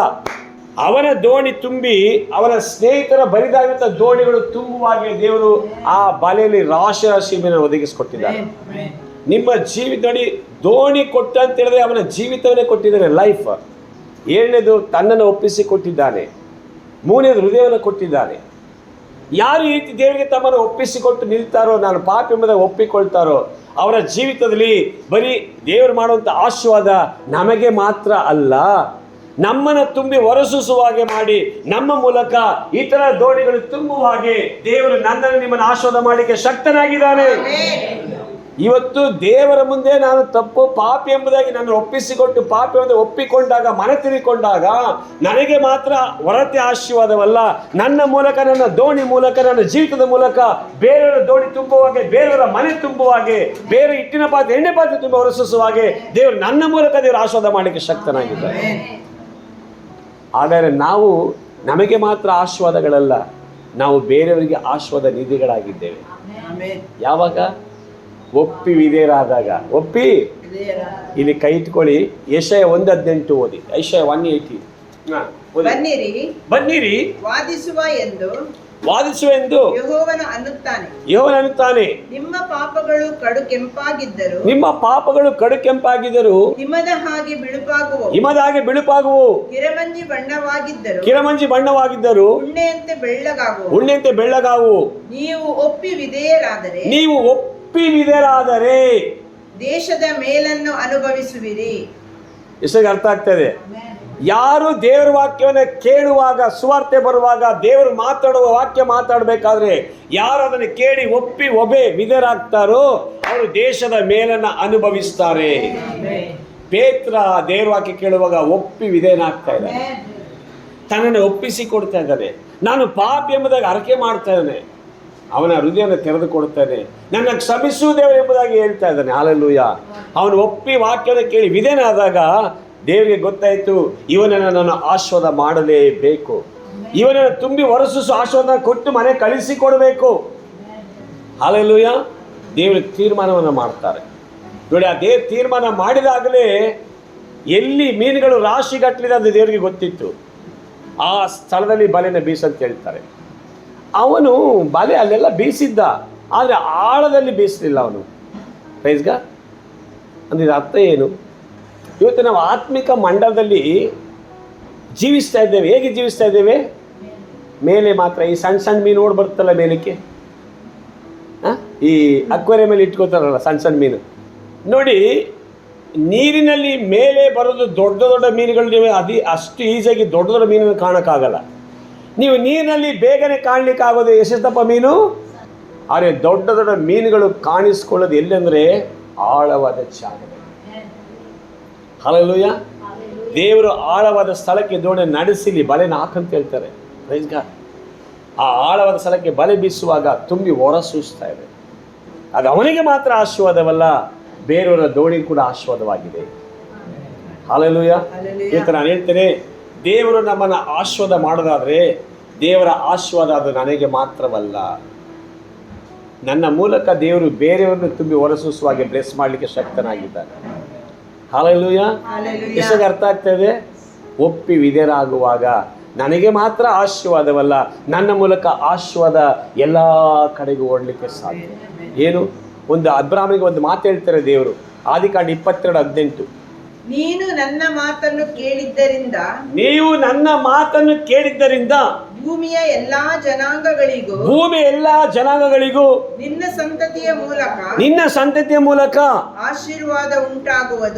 ಅವನ ದೋಣಿ ತುಂಬಿ ಅವನ ಸ್ನೇಹಿತರ ಬರಿದಾಗಿದ್ದ ದೋಣಿಗಳು ತುಂಬುವಾಗೆ ದೇವರು ಆ ಬಲೆಯಲ್ಲಿ ರಾಶಿ ರಾಶಿ ಮೀನನ್ನು ಒದಗಿಸಿಕೊಟ್ಟಿದ್ದಾರೆ. ನಿಮ್ಮ ಜೀವಿತ ನೋಡಿ, ದೋಣಿ ಕೊಟ್ಟ ಅಂತ ಹೇಳಿದ್ರೆ ಅವನ ಜೀವಿತವನ್ನೇ ಕೊಟ್ಟಿದ್ದಾನೆ, ಲೈಫ್. ಏಳನೇದು, ತನ್ನನ್ನು ಒಪ್ಪಿಸಿ ಕೊಟ್ಟಿದ್ದಾನೆ. ಮೂರನೇದು, ಹೃದಯವನ್ನು ಕೊಟ್ಟಿದ್ದಾನೆ. ಯಾರು ಈ ರೀತಿ ದೇವರಿಗೆ ತಮ್ಮನ್ನು ಒಪ್ಪಿಸಿಕೊಟ್ಟು ನಿಲ್ತಾರೋ, ನಾನು ಪಾಪ ಎಂಬುದಾಗಿ ಒಪ್ಪಿಕೊಳ್ತಾರೋ, ಅವರ ಜೀವಿತದಲ್ಲಿ ಬರೀ ದೇವರು ಮಾಡುವಂಥ ಆಶೀರ್ವಾದ ನಮಗೆ ಮಾತ್ರ ಅಲ್ಲ, ನಮ್ಮನ್ನು ತುಂಬಿ ಹೊರಸೂಸುವ ಹಾಗೆ ಮಾಡಿ ನಮ್ಮ ಮೂಲಕ ಇತರ ದೋಣಿಗಳು ತುಂಬುವ ಹಾಗೆ ದೇವರು ನನ್ನನ್ನು ನಿಮ್ಮನ್ನು ಆಶೀರ್ವಾದ ಮಾಡಲಿಕ್ಕೆ ಶಕ್ತನಾಗಿದ್ದಾನೆ. ಇವತ್ತು ದೇವರ ಮುಂದೆ ನಾನು ತಪ್ಪು ಪಾಪಿ ಎಂಬುದಾಗಿ ನಾನು ಒಪ್ಪಿಸಿಕೊಟ್ಟು ಪಾಪಿ ಎಂಬುದಾಗಿ ಒಪ್ಪಿಕೊಂಡಾಗ, ಮನ ತಿರುಗಿಕೊಂಡಾಗ ನನಗೆ ಮಾತ್ರ ಹೊರತೆ ಆಶೀರ್ವಾದವಲ್ಲ, ನನ್ನ ಮೂಲಕ, ನನ್ನ ದೋಣಿ ಮೂಲಕ, ನನ್ನ ಜೀವಿತದ ಮೂಲಕ ಬೇರೆಯವರ ದೋಣಿ ತುಂಬುವಾಗೆ, ಬೇರೆಯವರ ಮನೆ ತುಂಬುವಾಗೆ, ಬೇರೆ ಹಿಟ್ಟಿನ ಪಾತ್ರೆ ಎಣ್ಣೆ ಪಾತ್ರೆ ತುಂಬ ಹೊರಸೂಸುವ ಹಾಗೆ ದೇವರು ನನ್ನ ಮೂಲಕ ದೇವರು ಆಶೀರ್ವಾದ ಮಾಡಲಿಕ್ಕೆ ಶಕ್ತನಾಗಿದ್ದಾರೆ. ಆದರೆ ನಾವು ನಮಗೆ ಮಾತ್ರ ಆಶೀರ್ವಾದಗಳಲ್ಲ, ನಾವು ಬೇರೆಯವರಿಗೆ ಆಶೀರ್ವಾದ ನಿಧಿಗಳಾಗಿದ್ದೇವೆ. ಯಾವಾಗ? ಒಪ್ಪಿ ವಿಧೇಯರಾದಾಗ. ಒಪ್ಪಿ ಇಲ್ಲಿ ಕೈ ಇಟ್ಕೊಳ್ಳಿ. ಯೆಶಾಯ 1:18 ಓದಿ. ಯೆಶಾಯ 1:18. ಬನ್ನಿರಿ ಬನ್ನಿರಿ ವಾದಿಸುವ ಎಂದು ಯೆಹೋವನು ಅನ್ನುತ್ತಾನೆ. ನಿಮ್ಮ ಪಾಪಗಳು ಕಡು ಕೆಂಪಾಗಿದ್ದರು ಹಿಮದ ಹಾಗೆ ಬಿಳುಪಾಗುವು. ಕಿರಮಂಜಿ ಬಣ್ಣವಾಗಿದ್ದರು ಉಣ್ಣೆಯಂತೆ ಬೆಳ್ಳಗಾವು. ನೀವು ಒಪ್ಪಿ ವಿಧೇಯರಾದರೆ ದೇಶದ ಮೇಲನ್ನು ಅನುಭವಿಸುವಿರಿ. ಎಷ್ಟಾಗಿ ಅರ್ಥ ಆಗ್ತದೆ? ಯಾರು ದೇವರ ವಾಕ್ಯವನ್ನು ಕೇಳುವಾಗ, ಸುವಾರ್ತೆ ಬರುವಾಗ, ದೇವರು ಮಾತಾಡುವ ವಾಕ್ಯ ಮಾತಾಡಬೇಕಾದ್ರೆ ಯಾರು ಅದನ್ನು ಕೇಳಿ ಒಪ್ಪಿ ವಿಧೇಯರಾಗ್ತಾರೋ ಅವರು ದೇಶದ ಮೇಲನ್ನ ಅನುಭವಿಸ್ತಾರೆ. ಪೇತ್ರ ದೇವರ ವಾಕ್ಯ ಕೇಳುವಾಗ ಒಪ್ಪಿ ವಿಧೇಯನಾಗ್ತಾ ಇದ್ದಾನೆ, ತನ್ನನ್ನು ಒಪ್ಪಿಸಿಕೊಡ್ತಾ ಇದ್ದಾನೆ. ನಾನು ಪಾಪಿ ಎಂಬುದಾಗಿ ಅರಕೆ ಮಾಡ್ತಾ ಇದ್ದಾನೆ. ಅವನ ಹೃದಯವನ್ನು ತೆರೆದುಕೊಡ್ತಾನೆ. ನನ್ನ ಕ್ಷಮಿಸು ದೇವರು ಎಂಬುದಾಗಿ ಹೇಳ್ತಾ ಇದ್ದಾನೆ. ಹಲ್ಲೆಲೂಯಾ. ಅವನು ಒಪ್ಪಿ ವಾಕ್ಯವನ್ನು ಕೇಳಿ ವಿಧೇಯನಾದಾಗ ದೇವರಿಗೆ ಗೊತ್ತಾಯಿತು, ಇವನನ್ನು ನಾನು ಆಶೀರ್ವಾದ ಮಾಡಲೇಬೇಕು, ಇವನನ್ನು ತುಂಬಿ ಹೊರಸೂಸು ಆಶೀರ್ವಾದ ಕೊಟ್ಟು ಮನೆ ಕಳಿಸಿಕೊಡಬೇಕು. ಹಲ್ಲೆಲೂಯಾ. ದೇವರು ತೀರ್ಮಾನವನ್ನು ಮಾಡ್ತಾರೆ ನೋಡಿ. ಆ ದೇವ್ರ ತೀರ್ಮಾನ ಮಾಡಿದಾಗಲೇ ಎಲ್ಲಿ ಮೀನುಗಳು ರಾಶಿಗಟ್ಟಲಿದೆ ಅದು ದೇವರಿಗೆ ಗೊತ್ತಿತ್ತು. ಆ ಸ್ಥಳದಲ್ಲಿ ಬಲೆನ ಬೀಸಂತ ಹೇಳ್ತಾರೆ. ಅವನು ಬಲೆ ಅಲ್ಲೆಲ್ಲ ಬೀಸಿದ್ದ, ಆದರೆ ಆಳದಲ್ಲಿ ಬೀಸಲಿಲ್ಲ ಅವನು. ಪ್ರೈಸ್ಗ ಅಂದ್ರೆ ಅರ್ಥ ಏನು? ಇವತ್ತು ನಾವು ಆತ್ಮಿಕ ಮಂಡಲದಲ್ಲಿ ಜೀವಿಸ್ತಾ ಇದ್ದೇವೆ. ಹೇಗೆ ಜೀವಿಸ್ತಾ ಇದ್ದೇವೆ? ಮೇಲೆ ಮಾತ್ರ ಈ ಸಣ್ಣ ಸಣ್ಣ ಮೀನು ಓಡ್ ಬರ್ತಲ್ಲ ಮೇಲಕ್ಕೆ, ಈ ಅಕ್ವೇರಿಯಂ ಮೇಲೆ ಇಟ್ಕೋತಾರಲ್ಲ ಸಣ್ಣ ಸಣ್ಣ ಮೀನು ನೋಡಿ. ನೀರಿನಲ್ಲಿ ಮೇಲೆ ಬರೋದು ದೊಡ್ಡ ದೊಡ್ಡ ಮೀನುಗಳು. ನೀವು ಅಷ್ಟು ಈಸಿಯಾಗಿ ದೊಡ್ಡ ದೊಡ್ಡ ಮೀನನ್ನು ಕಾಣೋಕ್ಕಾಗಲ್ಲ. ನೀವು ನೀರಿನಲ್ಲಿ ಬೇಗನೆ ಕಾಣಲಿಕ್ಕಾಗೋದು ಎಷ್ಟಪ್ಪ ಮೀನು. ಆದರೆ ದೊಡ್ಡ ದೊಡ್ಡ ಮೀನುಗಳು ಕಾಣಿಸ್ಕೊಳ್ಳೋದು ಎಲ್ಲೆಂದರೆ ಆಳವಾದ ಜಾಗದಲ್ಲಿ. ಹಲ್ಲೆಲೂಯಾ. ದೇವರು ಆಳವಾದ ಸ್ಥಳಕ್ಕೆ ದೋಣಿ ನಡೆಸಲಿ, ಬಲೆನ ಹಾಕಂತ ಹೇಳ್ತಾರೆ. Praise God. ಆ ಆಳವಾದ ಸ್ಥಳಕ್ಕೆ ಬಲೆ ಬೀಸುವಾಗ ತುಂಬಿ ಹೊರಸೂಸ್ತಾ ಇದೆ. ಅದು ಅವನಿಗೆ ಮಾತ್ರ ಆಶೀರ್ವಾದವಲ್ಲ, ಬೇರೆಯವರ ದೋಣಿ ಕೂಡ ಆಶೀರ್ವಾದವಾಗಿದೆ. ಹಲ್ಲೆಲೂಯಾ. ಇವತ್ತು ನಾನು ಹೇಳ್ತೇನೆ, ದೇವರು ನಮ್ಮನ್ನು ಆಶೀರ್ವಾದ ಮಾಡೋದಾದರೆ ದೇವರ ಆಶೀರ್ವಾದ ಅದು ನನಗೆ ಮಾತ್ರವಲ್ಲ, ನನ್ನ ಮೂಲಕ ದೇವರು ಬೇರೆಯವರನ್ನು ತುಂಬಿ ಹೊರಸೂಸುವಾಗೆ ಬ್ಲೆಸ್ ಮಾಡಲಿಕ್ಕೆ ಶಕ್ತನಾಗಿದ್ದಾನೆ. ಹಲ್ಲೆಲೂಯಾ. ಎಷ್ಟಾಗಿ ಅರ್ಥ ಆಗ್ತದೆ? ಒಪ್ಪಿ ವಿಧೇಯರಾಗುವಾಗ ನನಗೆ ಮಾತ್ರ ಆಶೀರ್ವಾದವಲ್ಲ, ನನ್ನ ಮೂಲಕ ಆಶೀರ್ವಾದ ಎಲ್ಲ ಕಡೆಗೂ ಓಡಲಿಕ್ಕೆ ಸಾಧ್ಯ. ಏನು? ಒಂದು ಅಬ್ರಾಹ್ಮನಿಗೆ ಒಂದು ಮಾತು ಹೇಳ್ತಾರೆ ದೇವರು, ಆದಿಕಾಂಡ 22:18. ನೀವು ನನ್ನ ಮಾತನ್ನು ಕೇಳಿದ್ದರಿಂದ ಭೂಮಿಯ ಎಲ್ಲಾ ಜನಾಂಗಗಳಿಗೂ ನಿನ್ನ ಸಂತತಿಯ ಮೂಲಕ ಆಶೀರ್ವಾದ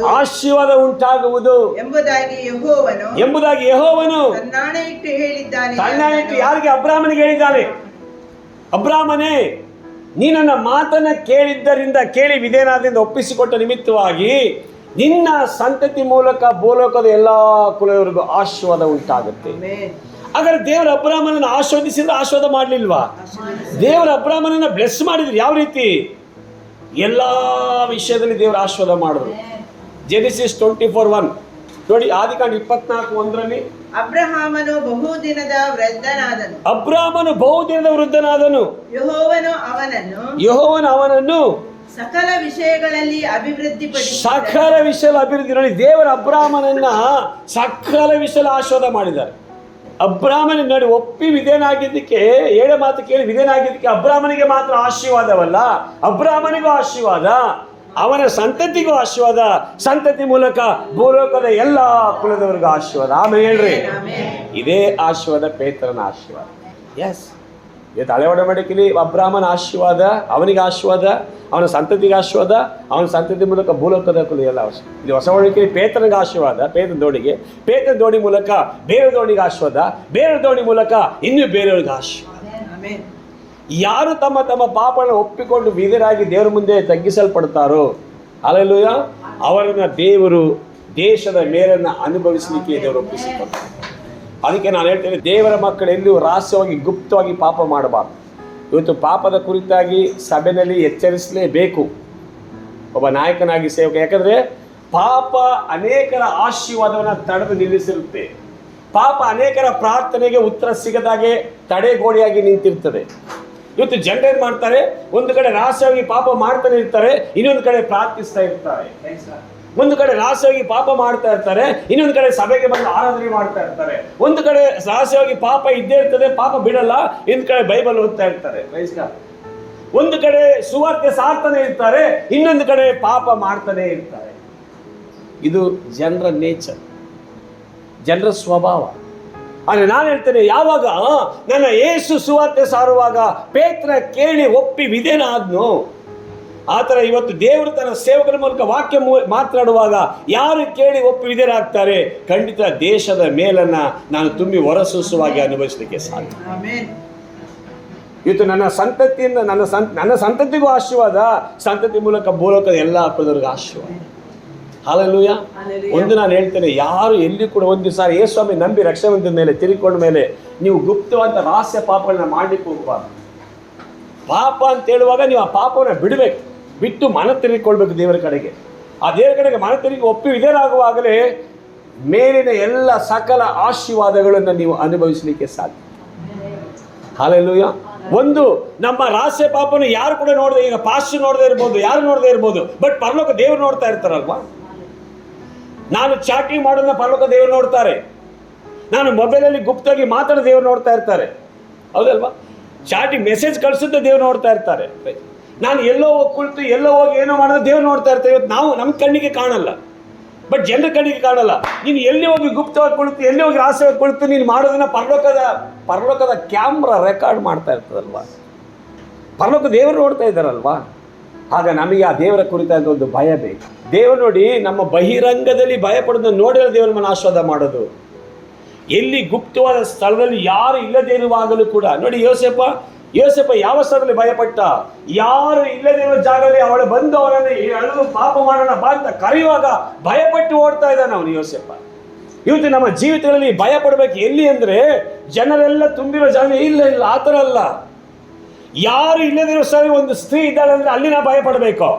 ಉಂಟಾಗುವುದು ಎಂಬುದಾಗಿ ಯೆಹೋವನು ತನ್ನಾಣೆ ಇಟ್ಟು ಹೇಳಿದ್ದಾನೆ. ಯಾರಿಗೆ? ಅಬ್ರಾಹ್ಮನಿಗೆ ಹೇಳಿದ್ದಾನೆ. ಅಬ್ರಾಹ್ಮನೇ, ನೀ ನನ್ನ ಮಾತನ್ನ ಕೇಳಿ ವಿಧೇಯನಾದಿಂದ ಒಪ್ಪಿಸಿಕೊಟ್ಟ ನಿಮಿತ್ತವಾಗಿ ನಿನ್ನ ಸಂತತಿ ಮೂಲಕ ಭೂಲೋಕದ ಎಲ್ಲ ಕುಲದವರಿಗೂ ಆಶೀರ್ವಾದ ಉಂಟಾಗುತ್ತೆ. ಹಾಗಾದ್ರೆ ದೇವರ ಅಬ್ರಾಹ್ಮನನ್ನು ಆಶೀರ್ವದಿಸಿದ್ರೆ ಆಶೀರ್ವಾದ ಮಾಡಲಿಲ್ವಾ? ದೇವರ ಅಬ್ರಾಹ್ಮನನ್ನು ಬ್ಲೆಸ್ ಮಾಡಿದ್ರು. ಯಾವ ರೀತಿ? ಎಲ್ಲ ವಿಷಯದಲ್ಲಿ ದೇವರ ಆಶೀರ್ವಾದ ಮಾಡಿದ್ರು. ಜೆನೆಸಿಸ್ 24:1 ನೋಡಿ. ಆದಿಕಾಂಡ 24:1 ಅಬ್ರಹಾಮನು ಬಹುದಿನದ ವೃದ್ಧನಾದನು. ಯೆಹೋವನು ಅವನನ್ನು ಸಕಲ ವಿಷಯಗಳಲ್ಲಿ ಅಭಿವೃದ್ಧಿ ನೋಡಿ. ದೇವರ ಅಬ್ರಾಹ್ಮನನ್ನ ಸಕಲ ವಿಷಯ ಆಶೀರ್ವಾದ ಮಾಡಿದ್ದಾರೆ. ಅಬ್ರಾಹ್ಮನ ನೋಡಿ ಒಪ್ಪಿ ವಿಧೇಯನಾಗಿದ್ದಕ್ಕೆ, ಏಳ ಮಾತು ಕೇಳಿ ವಿಧೇಯನಾಗಿದ್ದಕ್ಕೆ ಅಬ್ರಾಹ್ಮನಿಗೆ ಮಾತ್ರ ಆಶೀರ್ವಾದವಲ್ಲ, ಅಬ್ರಾಹ್ಮನಿಗೂ ಆಶೀರ್ವಾದ, ಅವನ ಸಂತತಿಗೂ ಆಶೀರ್ವಾದ, ಸಂತತಿ ಮೂಲಕ ಭೂಲೋಕದ ಎಲ್ಲ ಕುಲದವರಿಗೂ ಆಶೀರ್ವಾದ. ಆಮೇಲೆ ಹೇಳ್ರಿ, ಇದೇ ಆಶೀರ್ವಾದ ಪೇತ್ರನ ಆಶೀರ್ವಾದ. ಎಸ್, ಇವತ್ತು ಹಳೆ ಒಡಂಬಡಿಕೆಯಲ್ಲಿ ಅಬ್ರಾಹ್ಮನ ಆಶೀರ್ವಾದ, ಅವನಿಗೆ ಆಶೀರ್ವಾದ, ಅವನ ಸಂತತಿಗೆ ಆಶೀರ್ವಾದ, ಅವನ ಸಂತತಿ ಮೂಲಕ ಭೂಲೋಕದ ಕುಲ ಎಲ್ಲ ಆಶೀರ್ವಾದ. ಇದು ಹೊಸ ಒಡಂಬಡಿಕೆಯಲ್ಲಿ ಪೇತ್ರನಿಗೆ ಆಶೀರ್ವಾದ, ಪೇತ್ರ ದೋಣಿ ಮೂಲಕ ಬೇರೆ ದೋಣಿಗೆ ಆಶೀರ್ವಾದ, ಬೇರೆ ದೋಣಿ ಮೂಲಕ ಇನ್ನೂ ಬೇರೆಯವ್ರಿಗೆ ಆಶೀರ್ವಾದ. ಯಾರು ತಮ್ಮ ತಮ್ಮ ಪಾಪಗಳನ್ನು ಒಪ್ಪಿಕೊಂಡು ವಿಧೇಯರಾಗಿ ದೇವರ ಮುಂದೆ ತಗ್ಗಿಸಲ್ಪಡ್ತಾರೋ, ಹಲ್ಲೆಲೂಯಾ, ಅವರನ್ನ ದೇವರು ದೇಶದ ಮೇಲನ್ನು ಅನುಭವಿಸಲಿಕ್ಕೆ ದೇವರು ಒಪ್ಪಿಸಿಕೊಡ್ತಾರೆ. ಅದಕ್ಕೆ ನಾನು ಹೇಳ್ತೇನೆ, ದೇವರ ಮಕ್ಕಳು ಎಲ್ಲೂ ರಹಸ್ಯವಾಗಿ ಗುಪ್ತವಾಗಿ ಪಾಪ ಮಾಡಬಾರ್ದು. ಇವತ್ತು ಪಾಪದ ಕುರಿತಾಗಿ ಸಭೆಯಲ್ಲಿ ಎಚ್ಚರಿಸಲೇಬೇಕು ಒಬ್ಬ ನಾಯಕನಾಗಿ, ಸೇವಕ. ಯಾಕಂದರೆ ಪಾಪ ಅನೇಕರ ಆಶೀರ್ವಾದವನ್ನು ತಡೆದು ನಿಲ್ಲಿಸಿರುತ್ತೆ. ಪಾಪ ಅನೇಕರ ಪ್ರಾರ್ಥನೆಗೆ ಉತ್ತರ ಸಿಗದಾಗೆ ತಡೆಗೋಡೆಯಾಗಿ ನಿಂತಿರ್ತದೆ. ಇವತ್ತು ಜನರೇನು ಮಾಡ್ತಾರೆ, ಒಂದು ಕಡೆ ರಹಸ್ಯವಾಗಿ ಪಾಪ ಮಾಡ್ತಾನೆ ಇರ್ತಾರೆ, ಇನ್ನೊಂದು ಕಡೆ ಪ್ರಾರ್ಥಿಸ್ತಾ ಇರ್ತಾರೆ. ಒಂದು ಕಡೆ ರಹಸ್ಯವಾಗಿ ಪಾಪ ಮಾಡ್ತಾ ಇರ್ತಾರೆ, ಇನ್ನೊಂದು ಕಡೆ ಸಭೆಗೆ ಬಂದು ಆರಾಧನೆ ಮಾಡ್ತಾ ಇರ್ತಾರೆ. ಒಂದು ಕಡೆ ರಹಸ್ಯವಾಗಿ ಪಾಪ ಇದ್ದೇ ಇರ್ತದೆ, ಪಾಪ ಬಿಡಲ್ಲ, ಇನ್ನೊಂದು ಕಡೆ ಬೈಬಲ್ ಓದ್ತಾ ಇರ್ತಾರೆ. ಒಂದು ಕಡೆ ಸುವಾರ್ತೆ ಸಾರ್ತಾನೆ ಇರ್ತಾರೆ, ಇನ್ನೊಂದು ಕಡೆ ಪಾಪ ಮಾಡ್ತಾನೆ ಇರ್ತಾರೆ. ಇದು ಜನರ ನೇಚರ್, ಜನರ ಸ್ವಭಾವ. ಆದರೆ ನಾನು ಹೇಳ್ತೇನೆ, ಯಾವಾಗ ನನ್ನ ಯೇಸು ಸುವಾರ್ತೆ ಸಾರುವಾಗ ಪೇತ್ರ ಕೇಳಿ ಒಪ್ಪಿ ವಿಧೇಯನಾದ್ನೋ, ಆ ಥರ ಇವತ್ತು ದೇವರು ತನ್ನ ಸೇವಕರ ಮೂಲಕ ವಾಕ್ಯ ಮಾತನಾಡುವಾಗ ಯಾರು ಕೇಳಿ ಒಪ್ಪಿ ವಿಧೇಯರಾಗ್ತಾರೆ, ಖಂಡಿತ ದೇಶದ ಮೇಲನ್ನ ನಾನು ತುಂಬಿ ಹೊರಸೂಸುವಾಗಿ ಅನುಭವಿಸಲಿಕ್ಕೆ ಸಾಧ್ಯ. ಇವತ್ತು ನನ್ನ ಸಂತತಿಯಿಂದ ನನ್ನ ಸಂತತಿಗೂ ಆಶೀರ್ವಾದ, ಸಂತತಿ ಮೂಲಕ ಭೂಲೋಕದ ಎಲ್ಲ ಪ್ರಜರಿಗೂ ಆಶೀರ್ವಾದ. ಹಲ್ಲೆಲೂಯಾ. ಒಂದು ನಾನು ಹೇಳ್ತೇನೆ, ಯಾರು ಎಲ್ಲಿ ಕೂಡ ಒಂದು ಸಾರಿ ಯೇಸುಸ್ವಾಮಿ ನಂಬಿ ರಕ್ಷಣೆ ಹೊಂದಿದ ಮೇಲೆ ತಿರುಗಿಕೊಂಡ ಮೇಲೆ ನೀವು ಗುಪ್ತವಂತ ರಹಸ್ಯ ಪಾಪಗಳನ್ನ ಮಾಡ್ಲಿಕ್ಕೆ ಹೋಗಬಾರ್ದು. ಪಾಪ ಅಂತ ಹೇಳುವಾಗ ನೀವು ಆ ಪಾಪವನ್ನು ಬಿಡಬೇಕು, ಬಿಟ್ಟು ಮನ ತಿರುಗಿಕೊಳ್ಬೇಕು ದೇವರ ಕಡೆಗೆ. ಆ ದೇವರ ಕಡೆಗೆ ಮನ ತಿರುಗಿ ಒಪ್ಪಿ ವಿಧೇಯರಾಗುವಾಗಲೇ ಮೇಲಿನ ಎಲ್ಲ ಸಕಲ ಆಶೀರ್ವಾದಗಳನ್ನು ನೀವು ಅನುಭವಿಸಲಿಕ್ಕೆ ಸಾಧ್ಯ. ಹಲ್ಲೆಲೂಯಾ. ಒಂದು ನಮ್ಮ ರಹಸ್ಯ ಪಾಪನ ಯಾರು ಕೂಡ ನೋಡದೆ, ಈಗ ಪಾಸ್ಟ್ ನೋಡದೆ ಇರ್ಬೋದು, ಯಾರು ನೋಡದೆ ಇರ್ಬೋದು, ಬಟ್ ಪರಲೋಕ ದೇವರು ನೋಡ್ತಾ ಇರ್ತಾರಲ್ವಾ. ನಾನು ಚಾಟಿಂಗ್ ಮಾಡೋದನ್ನ ಪರಲೋಕ ದೇವರು ನೋಡ್ತಾರೆ, ನಾನು ಮೊಬೈಲಲ್ಲಿ ಗುಪ್ತವಾಗಿ ಮಾತಾಡೋ ದೇವರು ನೋಡ್ತಾ ಇರ್ತಾರೆ, ಹೌದಲ್ವಾ. ಚಾಟಿಂಗ್ ಮೆಸೇಜ್ ಕಳಿಸುತ್ತೆ ದೇವ್ರು ನೋಡ್ತಾ ಇರ್ತಾರೆ. ನಾನು ಎಲ್ಲೋ ಹೋಗಿ ಕುಳಿತು ಎಲ್ಲೋ ಹೋಗಿ ಏನೋ ಮಾಡೋದು ದೇವ್ರು ನೋಡ್ತಾ ಇರ್ತಾರೆ. ಇವತ್ತು ನಾವು ನಮ್ಮ ಕಣ್ಣಿಗೆ ಕಾಣಲ್ಲ, ಬಟ್ ಜನರ ಕಣ್ಣಿಗೆ ಕಾಣಲ್ಲ. ನೀನು ಎಲ್ಲಿ ಹೋಗಿ ಗುಪ್ತವಾಗಿ ಕುಳಿತು, ಎಲ್ಲಿ ಹೋಗಿ ರಹಸ್ಯವಾಗಿ ಕುಳಿತು ನೀನು ಮಾಡೋದನ್ನ ಪರಲೋಕದ ಕ್ಯಾಮ್ರಾ ರೆಕಾರ್ಡ್ ಮಾಡ್ತಾ ಇರ್ತದಲ್ವಾ, ಪರಲೋಕ ದೇವರು ನೋಡ್ತಾ ಇದ್ದಾರಲ್ವಾ. ಆಗ ನಮಗೆ ಆ ದೇವರ ಕುರಿತಾದ ಒಂದು ಭಯ ಬೇಕು. ದೇವರು ನೋಡಿ, ನಮ್ಮ ಬಹಿರಂಗದಲ್ಲಿ ಭಯ ಪಡೋದನ್ನು ನೋಡಿರೋ ದೇವರ ಮನ ಆಶೀರ್ವಾದ ಮಾಡೋದು. ಎಲ್ಲಿ ಗುಪ್ತವಾದ ಸ್ಥಳದಲ್ಲಿ ಯಾರು ಇಲ್ಲದೇ ಇರುವಾಗಲೂ ಕೂಡ ನೋಡಿ, ಯೋಸೇಪ ಯಾವ ಸ್ಥಳದಲ್ಲಿ ಭಯಪಟ್ಟ, ಯಾರು ಇಲ್ಲದೇ ಇರುವ ಜಾಗದಲ್ಲಿ ಅವಳು ಬಂದು ಅವರನ್ನು ಅಳಲು ಪಾಪ ಮಾಡೋಣ ಬಾ ಅಂತ ಕರೆಯುವಾಗ ಭಯಪಟ್ಟು ಓಡ್ತಾ ಇದ್ದಾನೆ ಅವನು ಯೋಸೇಪ. ಇವತ್ತು ನಮ್ಮ ಜೀವಿತಗಳಲ್ಲಿ ಭಯ ಪಡಬೇಕು. ಎಲ್ಲಿ ಅಂದರೆ ಜನರೆಲ್ಲ ತುಂಬಿರೋ ಜಾಗ ಇಲ್ಲ, ಆ ಥರ ಅಲ್ಲ. ಯಾರು ಇಲ್ಲದಿರೋ ಸ್ಥಳ ಒಂದು ಸ್ತ್ರೀ ಇದ್ದಾಳೆ ಅಂದರೆ ಅಲ್ಲಿ ನಾವು ಭಯ ಪಡಬೇಕು.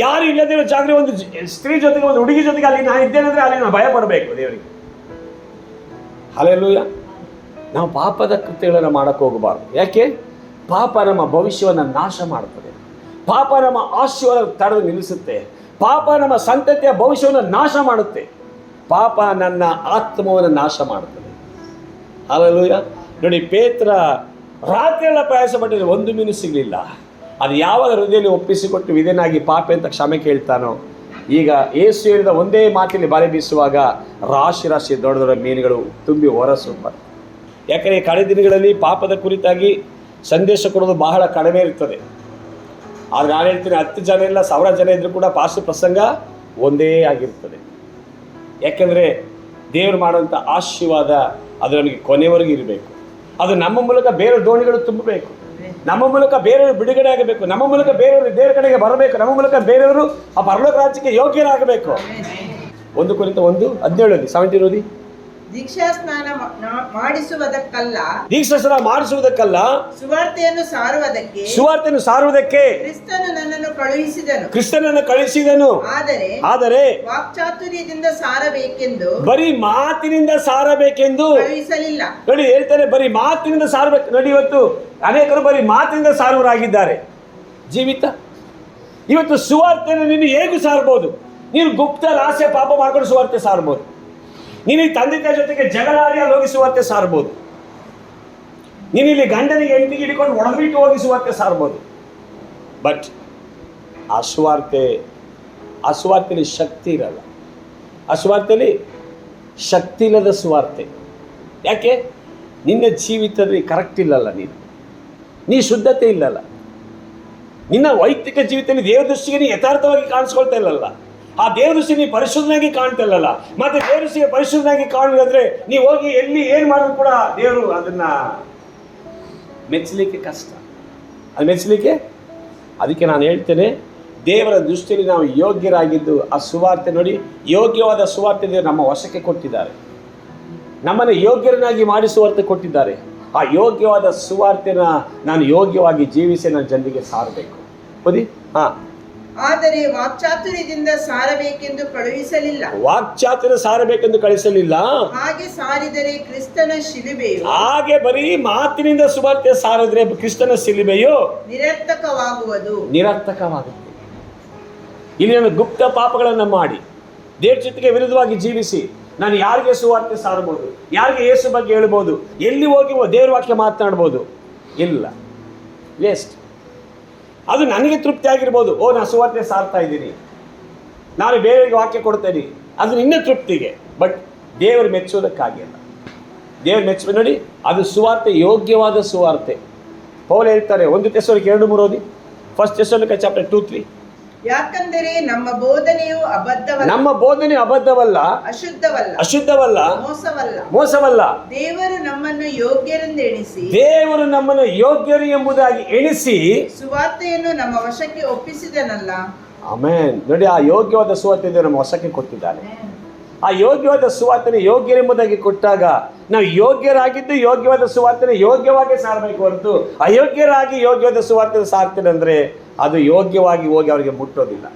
ಯಾರು ಇಲ್ಲದಿರೋ ಜಾಗದಲ್ಲಿ ಒಂದು ಸ್ತ್ರೀ ಜೊತೆಗೆ ಒಂದು ಹುಡುಗಿ ಜೊತೆಗೆ ಅಲ್ಲಿ ನಾನು ಇದ್ದೇನೆಂದ್ರೆ ಅಲ್ಲಿ ನಾವು ಭಯ ಪಡಬೇಕು ದೇವರಿಗೆ. ಹಲ್ಲೆಲೂಯಾ. ನಾವು ಪಾಪದ ಕೃತ್ಯಗಳನ್ನು ಮಾಡಕ್ಕೆ ಹೋಗಬಾರ್ದು. ಯಾಕೆ? ಪಾಪ ನಮ್ಮ ಭವಿಷ್ಯವನ್ನು ನಾಶ ಮಾಡುತ್ತದೆ, ಪಾಪ ನಮ್ಮ ಆಶೀರ್ವಾದ ತಡೆದು ನಿಲ್ಲಿಸುತ್ತೆ, ಪಾಪ ನಮ್ಮ ಸಂತತಿಯ ಭವಿಷ್ಯವನ್ನು ನಾಶ ಮಾಡುತ್ತೆ, ಪಾಪ ನನ್ನ ಆತ್ಮವನ್ನು ನಾಶ ಮಾಡುತ್ತದೆ. ಹಲ್ಲೆಲೂಯಾ. ನೋಡಿ, ಪೇತ್ರ ರಾತ್ರಿ ಎಲ್ಲ ಪ್ರಯಾಸ ಪಟ್ಟಿದ್ರೆ ಒಂದು ಮೀನು ಸಿಗಲಿಲ್ಲ. ಅದು ಯಾವಾಗ ಹೃದಯದಲ್ಲಿ ಒಪ್ಪಿಸಿಕೊಟ್ಟು ವಿಧೇಯನಾಗಿ ಪಾಪ ಅಂತ ಕ್ಷಮೆ ಕೇಳ್ತಾನೋ, ಈಗ ಯೇಸು ಹೇಳಿದ ಒಂದೇ ಮಾತಿನಲ್ಲಿ ಬಲೆ ಬೀಸುವಾಗ ರಾಶಿ ರಾಶಿ ದೊಡ್ಡ ದೊಡ್ಡ ಮೀನುಗಳು ತುಂಬಿ ಹೊರಸು. ಯಾಕಂದರೆ ಕಡೆ ದಿನಗಳಲ್ಲಿ ಪಾಪದ ಕುರಿತಾಗಿ ಸಂದೇಶ ಕೊಡೋದು ಬಹಳ ಕಡಿಮೆ ಇರ್ತದೆ. ಆದರೆ ನಾನು ಹೇಳ್ತೀನಿ, 10 ಜನ ಇಲ್ಲ 1000 ಜನ ಇದ್ದರೂ ಕೂಡ ಪಾಸ್ಟರ್ ಪ್ರಸಂಗ ಒಂದೇ ಆಗಿರ್ತದೆ. ಯಾಕೆಂದರೆ ದೇವರು ಮಾಡುವಂಥ ಆಶೀರ್ವಾದ ಅದು ನಮಗೆ ಕೊನೆವರೆಗೂ ಇರಬೇಕು. ಅದು ನಮ್ಮ ಮೂಲಕ ಬೇರೆ ದೋಣಿಗಳು ತುಂಬಬೇಕು, ನಮ್ಮ ಮೂಲಕ ಬೇರೆಯವರು ಬಿಡುಗಡೆ ಆಗಬೇಕು, ನಮ್ಮ ಮೂಲಕ ಬೇರೆಯವರು ದೇವರ ಕಡೆಗೆ ಬರಬೇಕು, ನಮ್ಮ ಮೂಲಕ ಬೇರೆಯವರು ಆ ಪರಲೋಕ ರಾಜ್ಯಕ್ಕೆ ಯೋಗ್ಯರಾಗಬೇಕು. 1 ಕೊರಿಂಥ 1:17 17 ಓದಿ. ದೀಕ್ಷಾಸ್ನಾನ ಮಾಡಿಸುವುದಕ್ಕಲ್ಲ ಸುವಾರ್ತೆಯನ್ನು ಸಾರುವುದಕ್ಕೆ ಕ್ರಿಸ್ತನನ್ನು ಕಳುಹಿಸಿದನು. ಆದರೆ ವಾಕ್ಚಾತುರ್ಯದಿಂದ ಸಾರಬೇಕೆಂದು, ಬರೀ ಮಾತಿನಿಂದ ಸಾರಬೇಕೆಂದು ಕಳುಹಿಸಲಿಲ್ಲ. ನೋಡಿ, ಹೇಳ್ತಾರೆ ಬರೀ ಮಾತಿನಿಂದ ಸಾರಬೇಕು. ನೋಡಿ, ಇವತ್ತು ಅನೇಕರು ಬರೀ ಮಾತಿನಿಂದ ಸಾರುವರಾಗಿದ್ದಾರೆ. ಜೀವಿತ ಇವತ್ತು ಸುವಾರ್ತೆಯನ್ನು ನೀನು ಹೇಗೂ ಸಾರಬಹುದು. ನೀನು ಗುಪ್ತ ರಹಸ್ಯ ಪಾಪ ಮಾಡ್ಕೊಂಡು ಸುವಾರ್ತೆ ಸಾರಬಹುದು. ನೀನು ಈ ತಂದೆ ತಾಯಿ ಜೊತೆಗೆ ಜಗಳಾಡಿ ಅಲ್ಲಿ ಹೋಗಿ ಸುವಾರ್ತೆ ಸಾರಬಹುದು. ನೀನು ಇಲ್ಲಿ ಗಂಡನಿಗೆ ಹೆಂಡತಿಗೆ ಹಿಡ್ಕೊಂಡು ಒಡಬಿಟ್ಟು ಹೋಗಿ ಸುವಾರ್ತೆ ಸಾರಬಹುದು. ಬಟ್ ಆ ಸುವಾರ್ತೆಯಲ್ಲಿ ಶಕ್ತಿ ಇರಲ್ಲ. ಆ ಸುವಾರ್ತೆಯಲ್ಲಿ ಶಕ್ತಿ ಇಲ್ಲದ ಸುವಾರ್ತೆ. ಯಾಕೆ? ನಿನ್ನ ಜೀವಿತದಲ್ಲಿ ಕರೆಕ್ಟ್ ಇಲ್ಲಲ್ಲ, ನೀ ಶುದ್ಧತೆ ಇಲ್ಲಲ್ಲ, ನಿನ್ನ ವೈಯಕ್ತಿಕ ಜೀವಿತದಲ್ಲಿ ದೇವ್ರ ದೃಷ್ಟಿಗೆ ನೀ ಯಥಾರ್ಥವಾಗಿ ಕಾಣಿಸ್ಕೊಳ್ತಾ ಇಲ್ಲಲ್ಲ, ಆ ದೇವ್ರ ದೃಷ್ಟಿ ನೀ ಪರಿಶುದ್ಧನಾಗಿ ಕಾಣ್ತಾ ಇಲ್ಲಲ್ಲ. ಮತ್ತೆ ದೇವ್ರ ದೃಷ್ಟಿಗೆ ಪರಿಶುದ್ಧನಾಗಿ ಕಾಣಲಿಲ್ಲಂದ್ರೆ ನೀವು ಹೋಗಿ ಎಲ್ಲಿ ಏನು ಮಾಡೋದು ಕೂಡ ದೇವರು ಅದನ್ನ ಮೆಚ್ಚಲಿಕ್ಕೆ ಕಷ್ಟ. ಅದು ಮೆಚ್ಚಲಿಕ್ಕೆ, ಅದಕ್ಕೆ ನಾನು ಹೇಳ್ತೇನೆ, ದೇವರ ದೃಷ್ಟಿಯಲ್ಲಿ ನಾವು ಯೋಗ್ಯರಾಗಿದ್ದು ಆ ಸುವಾರ್ತೆ ನೋಡಿ, ಯೋಗ್ಯವಾದ ಸುವಾರ್ತೆ ದೇವರು ನಮ್ಮ ವಶಕ್ಕೆ ಕೊಟ್ಟಿದ್ದಾರೆ. ನಮ್ಮನ್ನು ಯೋಗ್ಯರನ್ನಾಗಿ ಮಾಡಿ ಸುವಾರ್ತೆ ಕೊಟ್ಟಿದ್ದಾರೆ. ಆ ಯೋಗ್ಯವಾದ ಸುವಾರ್ತೆನ ನಾನು ಯೋಗ್ಯವಾಗಿ ಜೀವಿಸಿ ನನ್ನ ಜನರಿಗೆ ಸಾರಬೇಕು. ಓದಿ. ಆದರೆ ವಾಕ್ಚಾತುರ್ಯದಿಂದ ಸಾರಬೇಕೆಂದು ಕಳುಹಿಸಲಿಲ್ಲ. ವಾಕ್ಚಾತುರ್ಯ ಸಾರಬೇಕೆಂದು ಕಳಿಸಲಿಲ್ಲ. ಹಾಗೆ ಸಾರಿದರೆ ಕ್ರಿಸ್ತನ ಶಿಲುಬೆಯು, ಹಾಗೆ ಬರೀ ಮಾತಿನಿಂದ ಸುವಾರ್ತೆ ಸಾರಿದ್ರೆ ಕ್ರಿಸ್ತನ ಶಿಲುಬೆಯು ನಿರರ್ಥಕವಾಗುತ್ತೆ. ಇಲ್ಲಿ ನಾನು ಗುಪ್ತ ಪಾಪಗಳನ್ನು ಮಾಡಿ ದೇವ್ರ ಚಿತ್ತಕ್ಕೆ ವಿರುದ್ಧವಾಗಿ ಜೀವಿಸಿ ನಾನು ಯಾರಿಗೆ ಸುವಾರ್ತೆ ಸಾರಬಹುದು, ಯಾರಿಗೆ ಯೇಸು ಬಗ್ಗೆ ಹೇಳ್ಬೋದು, ಎಲ್ಲಿ ಹೋಗಿ ದೇವ್ರ ವಾಕ್ಯ ಮಾತನಾಡ್ಬೋದು? ಇಲ್ಲ, ವೇಸ್ಟ್. ಅದು ನನಗೆ ತೃಪ್ತಿ ಆಗಿರ್ಬೋದು, ಓ ನಾನು ಸುವಾರ್ತೆ ಸಾರ್ತಾ ಇದ್ದೀನಿ, ನಾನು ಬೇರೆಯವರಿಗೆ ವಾಕ್ಯ ಕೊಡ್ತೇನೆ, ಅದು ನಿನ್ನ ತೃಪ್ತಿಗೆ. ಬಟ್ ದೇವರು ಮೆಚ್ಚೋದಕ್ಕಾಗಿಲ್ಲ. ದೇವರು ಮೆಚ್ಚ ನೋಡಿ, ಅದು ಸುವಾರ್ತೆ, ಯೋಗ್ಯವಾದ ಸುವಾರ್ತೆ. ಪೌಲ್ ಹೇಳ್ತಾರೆ 1 ಥೆಸಲೋನಿಕ 2:3 ಓದಿ. 1 ಥೆಸಲೋನಿಕ ಚಾಪ್ಟರ್ 2:3. ಯಾಕಂದರೆ ನಮ್ಮ ಬೋಧನೆಯು ಅಬದ್ಧವಲ್ಲ, ಅಶುದ್ಧವಲ್ಲ, ಮೋಸವಲ್ಲ. ದೇವರು ನಮ್ಮನ್ನು ಯೋಗ್ಯರೆಂದೆಣಿಸಿ, ದೇವರು ನಮ್ಮನ್ನು ಯೋಗ್ಯರು ಎಂಬುದಾಗಿ ಎಣಿಸಿ ಸುವಾರ್ತೆಯನ್ನು ನಮ್ಮ ವಶಕ್ಕೆ ಒಪ್ಪಿಸಿದನಲ್ಲ. ಆಮೆನ್. ನೋಡಿ, ಆ ಯೋಗ್ಯವಾದ ಸುವಾರ್ತೆ ನಮ್ಮ ವಶಕ್ಕೆ ಕೊಟ್ಟಿದ್ದಾನೆ. ಆ ಯೋಗ್ಯವಾದ ಸುವಾರ್ತೆನ ಯೋಗ್ಯರೆಂಬುದಾಗಿ ಕೊಟ್ಟಾಗ ನಾವು ಯೋಗ್ಯರಾಗಿದ್ದು ಯೋಗ್ಯವಾದ ಸುವಾರ್ತೆನ ಯೋಗ್ಯವಾಗಿ ಸಾರಬೇಕು ಹೊರತು ಅಯೋಗ್ಯರಾಗಿ ಯೋಗ್ಯವಾದ ಸುವಾರ್ತೆನ ಸಾರ್ತೇನೆ ಅಂದರೆ ಅದು ಯೋಗ್ಯವಾಗಿ ಹೋಗಿ ಅವರಿಗೆ ಮುಟ್ಟೋದಿಲ್ಲ.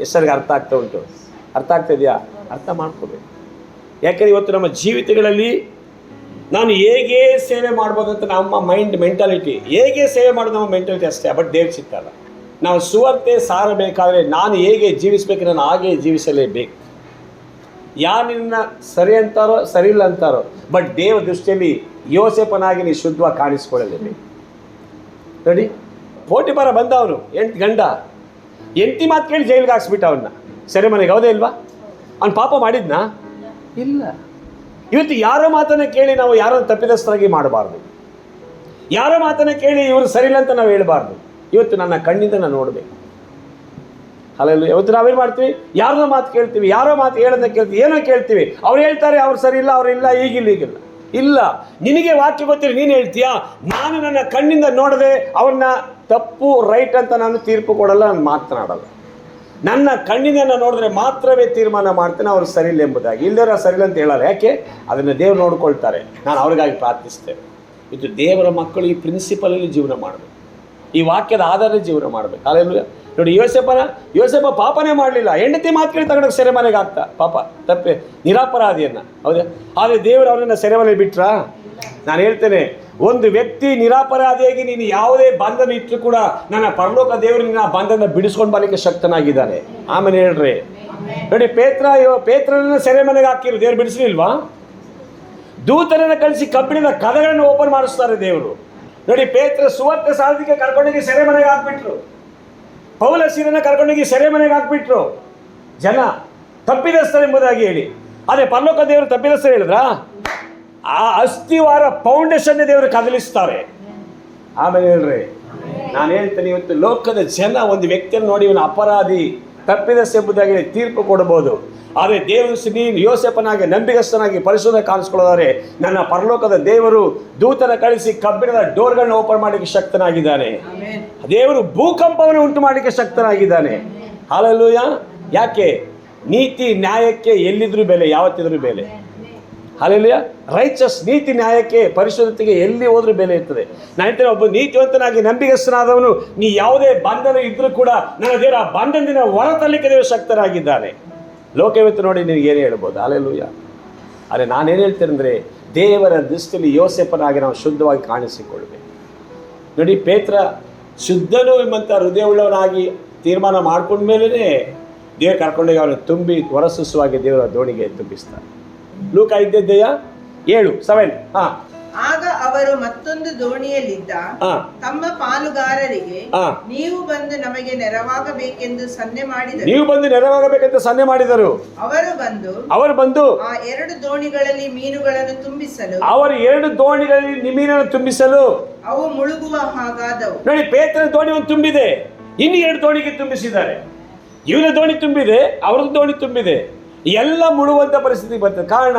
ಎಷ್ಟರಿಗೆ ಅರ್ಥ ಆಗ್ತಾ ಉಂಟು? ಅರ್ಥ ಆಗ್ತಾ ಇದೆಯಾ? ಅರ್ಥ ಮಾಡ್ಕೋಬೇಕು. ಯಾಕೆಂದರೆ ಇವತ್ತು ನಮ್ಮ ಜೀವಿತಗಳಲ್ಲಿ ನಾನು ಹೇಗೆ ಸೇವೆ ಮಾಡ್ಬೋದು ಅಂತ ನಮ್ಮ ಮೆಂಟಾಲಿಟಿ, ಹೇಗೆ ಸೇವೆ ಮಾಡೋದು ನಮ್ಮ ಮೆಂಟಾಲಿಟಿ ಅಷ್ಟೇ. ಬಟ್ ದೇವ್ರ ಚಿತ್ತಲ್ಲ. ನಾವು ಸುವಾರ್ತೆ ಸಾರಬೇಕಾದ್ರೆ ನಾನು ಹೇಗೆ ಜೀವಿಸಬೇಕು, ನಾನು ಹಾಗೆ ಜೀವಿಸಲೇಬೇಕು. ಯಾರು ನಿನ್ನ ಸರಿ ಅಂತಾರೋ ಸರಿ ಇಲ್ಲ ಅಂತಾರೋ, ಬಟ್ ದೇವ ದೃಷ್ಟಿಯಲ್ಲಿ ಯೋಸೇಫನಾಗಿ ನೀ ಶುದ್ಧವಾಗಿ ಕಾಣಿಸ್ಕೊಳ್ಳಲೇಬೇಕು. ನೋಡಿ, ಪೋಟಿಫರ ಬಂದ ಅವನು ಗಂಡ ಎಂಟಿ ಮಾತು ಕೇಳಿ ಜೈಲಿಗೆ ಹಾಕ್ಸ್ಬಿಟ್ಟ ಅವನ್ನ, ಸೆರೆಮನೆಗೆ. ಹೌದೇ ಇಲ್ವಾ? ಅವ್ನು ಪಾಪ ಮಾಡಿದ್ನಾ? ಇಲ್ಲ. ಇವತ್ತು ಯಾರೋ ಮಾತನ್ನು ಕೇಳಿ ನಾವು ಯಾರೋ ತಪ್ಪಿದಸ್ಥರಾಗಿ ಮಾಡಬಾರ್ದು. ಯಾರೋ ಮಾತನ್ನು ಕೇಳಿ ಇವರು ಸರಿಯಿಲ್ಲ ಅಂತ ನಾವು ಹೇಳಬಾರ್ದು. ಇವತ್ತು ನನ್ನ ಕಣ್ಣಿಂದ ನಾನು ನೋಡಬೇಕು. ಅಲ್ಲೆಲ್ಲ ಇವತ್ತು ನಾವೇನು ಮಾಡ್ತೀವಿ? ಯಾರನ್ನೋ ಮಾತು ಕೇಳ್ತೀವಿ, ಯಾರೋ ಮಾತು ಹೇಳೋದನ್ನ ಕೇಳ್ತೀವಿ, ಏನೋ ಕೇಳ್ತೀವಿ. ಅವ್ರು ಹೇಳ್ತಾರೆ ಅವ್ರು ಸರಿ ಇಲ್ಲ, ಅವರಿಲ್ಲ, ಈಗಿಲ್ಲ. ಇಲ್ಲ, ನಿನಗೆ ವಾಕ್ಯ ಗೊತ್ತಿಲ್ಲ, ನೀನು ಹೇಳ್ತೀಯಾ? ನಾನು ನನ್ನ ಕಣ್ಣಿಂದ ನೋಡದೆ ಅವ್ರನ್ನ ತಪ್ಪು ರೈಟ್ ಅಂತ ನಾನು ತೀರ್ಪು ಕೊಡಲ್ಲ, ನಾನು ಮಾತನಾಡಲ್ಲ. ನನ್ನ ಕಣ್ಣಿಂದ ನಾನು ನೋಡಿದ್ರೆ ಮಾತ್ರವೇ ತೀರ್ಮಾನ ಮಾಡ್ತೇನೆ ಅವರು ಸರಿಯಿಲ್ಲ ಎಂಬುದಾಗಿ. ಇಲ್ಲದರ ಸರಿಯಿಲ್ಲ ಅಂತ ಹೇಳಲ್ಲ. ಯಾಕೆ? ಅದನ್ನು ದೇವ್ರು ನೋಡ್ಕೊಳ್ತಾರೆ. ನಾನು ಅವ್ರಿಗಾಗಿ ಪ್ರಾರ್ಥಿಸ್ತೇನೆ. ಇದು ದೇವರ ಮಕ್ಕಳು ಈ ಪ್ರಿನ್ಸಿಪಲಲ್ಲಿ ಜೀವನ ಮಾಡಬೇಕು, ಈ ವಾಕ್ಯದ ಆಧಾರದಲ್ಲಿ ಜೀವನ ಮಾಡಬೇಕು. ಅಲ್ಲೆಲ್ಲ ನೋಡಿ, ಯೋಸೇಫ ಪಾಪನೇ ಮಾಡಲಿಲ್ಲ, ಹೆಂಡತಿ ಮಾತು ಕೇಳಿ ತಗೊಂಡೋಗಿ ಸೆರೆಮನೆಗೆ ಆಗ್ತಾ ಪಾಪ ತಪ್ಪೆ ನಿರಪರಾಧಿಯನ್ನು. ಹೌದಾ? ಆದರೆ ದೇವರು ಅವರನ್ನು ಸೆರೆಮನೆಗೆ ಬಿಟ್ರಾ? ನಾನು ಹೇಳ್ತೇನೆ, ಒಂದು ವ್ಯಕ್ತಿ ನಿರಪರಾಧಿಯಾಗಿ ನೀನು ಯಾವುದೇ ಬಂಧನ ಇಟ್ಟರು ಕೂಡ ನನ್ನ ಪರಲೋಕ ದೇವರು ನಿನ್ನ ಬಂಧನ ಬಿಡಿಸ್ಕೊಂಡು ಬರಲಿಕ್ಕೆ ಶಕ್ತನಾಗಿದ್ದಾನೆ. ಆಮೇಲೆ ಹೇಳ್ರಿ ನೋಡಿ, ಪೇತ್ರನನ್ನ ಸೆರೆಮನೆಗೆ ಹಾಕಿರು, ದೇವರು ಬಿಡಿಸಲಿಲ್ವಾ? ದೂತರನ್ನು ಕಳಿಸಿ ಕಬ್ಬಿಣದ ಕದಗಳನ್ನು ಓಪನ್ ಮಾಡಿಸ್ತಾರೆ ದೇವರು. ನೋಡಿ, ಪೇತ್ರ ಸುವಾರ್ತೆ ಸಾರದಿಕ್ಕೆ ಕರ್ಕೊಂಡೋಗಿ ಸೆರೆಮನೆಗೆ ಹಾಕ್ಬಿಟ್ರು. ಪೌಲ ಸೀರನ್ನ ಕರ್ಕೊಂಡೋಗಿ ಸೆರೆಮನೆಗೆ ಹಾಕ್ಬಿಟ್ರು. ಜನ ತಪ್ಪಿದಸ್ಥರೆಂಬುದಾಗಿ ಹೇಳಿ. ಆದರೆ ಪರಲೋಕ ದೇವರು ತಪ್ಪಿದಸ್ಥರು ಹೇಳಿದ್ರಾ? ಆ ಅಸ್ಥಿವಾರ ಫೌಂಡೇಶನ್ ದೇವರು ಕದಲಿಸ್ತಾರೆ. ಆಮೇಲೆ ಹೇಳ್ರಿ, ನಾನು ಹೇಳ್ತೇನೆ, ಇವತ್ತು ಲೋಕದ ಜನ ಒಂದು ವ್ಯಕ್ತಿಯನ್ನು ನೋಡಿ ಇವನು ಅಪರಾಧಿ ತಪ್ಪಿದಸ್ಥ ಎಂಬುದಾಗಿ ತೀರ್ಪು ಕೊಡಬಹುದು. ಆದರೆ ದೇವರು ನೀನು ಯೋಸೇಫನಾಗಿ ನಂಬಿಗಸ್ತನಾಗಿ ಪರಿಶುದ್ಧ ಕಾಣಿಸ್ಕೊಳ್ಳೋದಾರೆ ನನ್ನ ಪರಲೋಕದ ದೇವರು ದೂತನ ಕಳಿಸಿ ಕಬ್ಬಿಣದ ಡೋರ್ಗಳನ್ನ ಓಪನ್ ಮಾಡಲಿಕ್ಕೆ ಶಕ್ತನಾಗಿದ್ದಾನೆ. ದೇವರು ಭೂಕಂಪವನ್ನು ಉಂಟು ಮಾಡಲಿಕ್ಕೆ ಶಕ್ತನಾಗಿದ್ದಾನೆ. ಹಲ್ಲೆಲೂಯಾ. ಯಾಕೆ? ನೀತಿ ನ್ಯಾಯಕ್ಕೆ ಎಲ್ಲಿದ್ರೂ ಬೆಲೆ, ಯಾವತ್ತಿದ್ರೂ ಬೆಲೆ. ಹಲ್ಲೆಲೂಯಾ. ರೈಚಸ್, ನೀತಿ ನ್ಯಾಯಕ್ಕೆ ಪರಿಶುದ್ಧತೆಗೆ ಎಲ್ಲಿ ಹೋದ್ರೂ ಬೆಲೆ ಇರ್ತದೆ. ನಾನು ಹೇಳ್ತೇನೆ, ಒಬ್ಬ ನೀತಿವಂತನಾಗಿ ನಂಬಿಗಸ್ತನಾದವನು ನೀ ಯಾವುದೇ ಬಂಧನ ಇದ್ರೂ ಕೂಡ ನನ್ನ ದೇವರ ಆ ಬಂಧನದಿಂದ ಹೊರತರಲಿಕ್ಕೆ ದೇವರು ಶಕ್ತರಾಗಿದ್ದಾನೆ. ಲೋಕವಿತ್ತು ನೋಡಿ ನಿನಗೇನು ಹೇಳ್ಬೋದು? ಹಲ್ಲೆಲೂಯಾ. ಆದರೆ ನಾನೇನು ಹೇಳ್ತೇನೆ ಅಂದರೆ, ದೇವರ ದೃಷ್ಟಿಯಲ್ಲಿ ಯೋಸೇಫನಾಗಿ ನಾವು ಶುದ್ಧವಾಗಿ ಕಾಣಿಸಿಕೊಳ್ಬೇಕು. ನೋಡಿ, ಪೇತ್ರ ಶುದ್ಧನು ಎಂಬಂಥ ಹೃದಯವುಳ್ಳವನಾಗಿ ತೀರ್ಮಾನ ಮಾಡ್ಕೊಂಡ್ಮೇಲೇ ದೇವರು ಕರ್ಕೊಂಡೋಗಿ ಅವನು ತುಂಬಿ ಹೊರಸೂಸುವಾಗಿ ದೇವರ ದೋಣಿಗೆ ತುಂಬಿಸ್ತಾರೆ. ಲೂಕ 5:7. ಆಗ ಅವರು ಮತ್ತೊಂದು ದೋಣಿಯಲ್ಲಿದ್ದ ತಮ್ಮ ಪಾಲುಗಾರರಿಗೆ ನೀವು ಬಂದು ನಮಗೆ ನೆರವಾಗಬೇಕೆಂದು ಸನ್ನೆ ಮಾಡಿದರು. ಅವರು ಬಂದು ಆ 2 ದೋಣಿಗಳಲ್ಲಿ ಮೀನುಗಳನ್ನು ತುಂಬಿಸಲು ಅವು ಮುಳುಗುವ ಹಾಗಾದವು. ನೋಡಿ, ಪೇತ್ರನ ದೋಣಿ ಒಂದು ತುಂಬಿದೆ, ಇನ್ನು 2 ದೋಣಿಗೆ ತುಂಬಿಸಿದ್ದಾರೆ. ಇವನ ದೋಣಿ ತುಂಬಿದೆ, ಅವ್ರದ್ದು ದೋಣಿ ತುಂಬಿದೆ, ಎಲ್ಲ ಮುಳುಗುವಂಥ ಪರಿಸ್ಥಿತಿ ಬರ್ತದೆ. ಕಾರಣ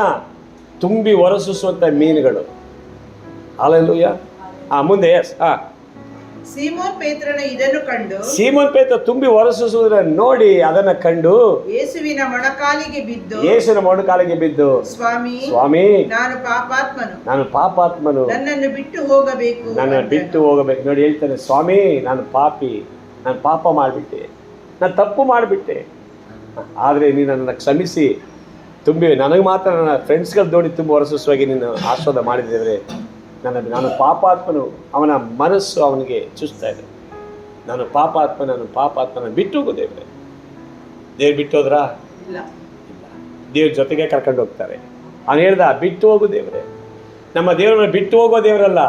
ತುಂಬಿ ಹೊರಸೂಸುವಂಥ ಮೀನುಗಳು. ಹಲ್ಲೆಲೂಯಾ. ಮುಂದೆ ಸೀಮೋನ್ ಪೇತ್ರನು ಇದನ್ನು ಕಂಡು, ಸೀಮೋನ್ ಪೇತ್ರ ತುಂಬಿ ಹೊರಸೂಸುವುದನ್ನು ನೋಡಿ ಅದನ್ನು ಕಂಡು ಯೇಸುವಿನ ಮೊಣಕಾಲಿಗೆ ಬಿದ್ದು, ಸ್ವಾಮಿ, ನಾನು ಪಾಪಾತ್ಮನು, ನನ್ನನ್ನು ಬಿಟ್ಟು ಹೋಗಬೇಕು. ನೋಡಿ ಹೇಳ್ತಾನೆ, ಸ್ವಾಮಿ, ನಾನು ಪಾಪಿ, ನಾನು ಪಾಪ ಮಾಡಿಬಿಟ್ಟೆ, ನಾನು ತಪ್ಪು ಮಾಡಿಬಿಟ್ಟೆ, ಆದರೆ ನೀನು ನನ್ನನ್ನು ಕ್ಷಮಿಸಿ ತುಂಬಿ ನನಗೆ ಮಾತ್ರ ನನ್ನ ಫ್ರೆಂಡ್ಸ್ಗಳ ದೋಣಿ ತುಂಬ ಹೊರಸೂಸುವಾಗಿ ನೀನು ಆಶೀರ್ವಾದ ಮಾಡಿದ್ದೇವೆ. ನಾನು ಪಾಪಾತ್ಮನು. ಅವನ ಮನಸ್ಸು ಅವನಿಗೆ ಚುಸ್ತಾ ಇದೆ. ನಾನು ಪಾಪಾತ್ಮನ ಬಿಟ್ಟು ಹೋಗು ದೇವ್ರೆ. ದೇವ್ರು ಬಿಟ್ಟು ಹೋದ್ರಾ? ಇಲ್ಲ. ದೇವ್ರ ಜೊತೆಗೆ ಕರ್ಕೊಂಡು ಹೋಗ್ತಾರೆ. ಅವನು ಹೇಳ್ದ, ಬಿಟ್ಟು ಹೋಗು ದೇವ್ರೆ. ನಮ್ಮ ದೇವ್ರನ್ನ ಬಿಟ್ಟು ಹೋಗೋ ದೇವರಲ್ಲ,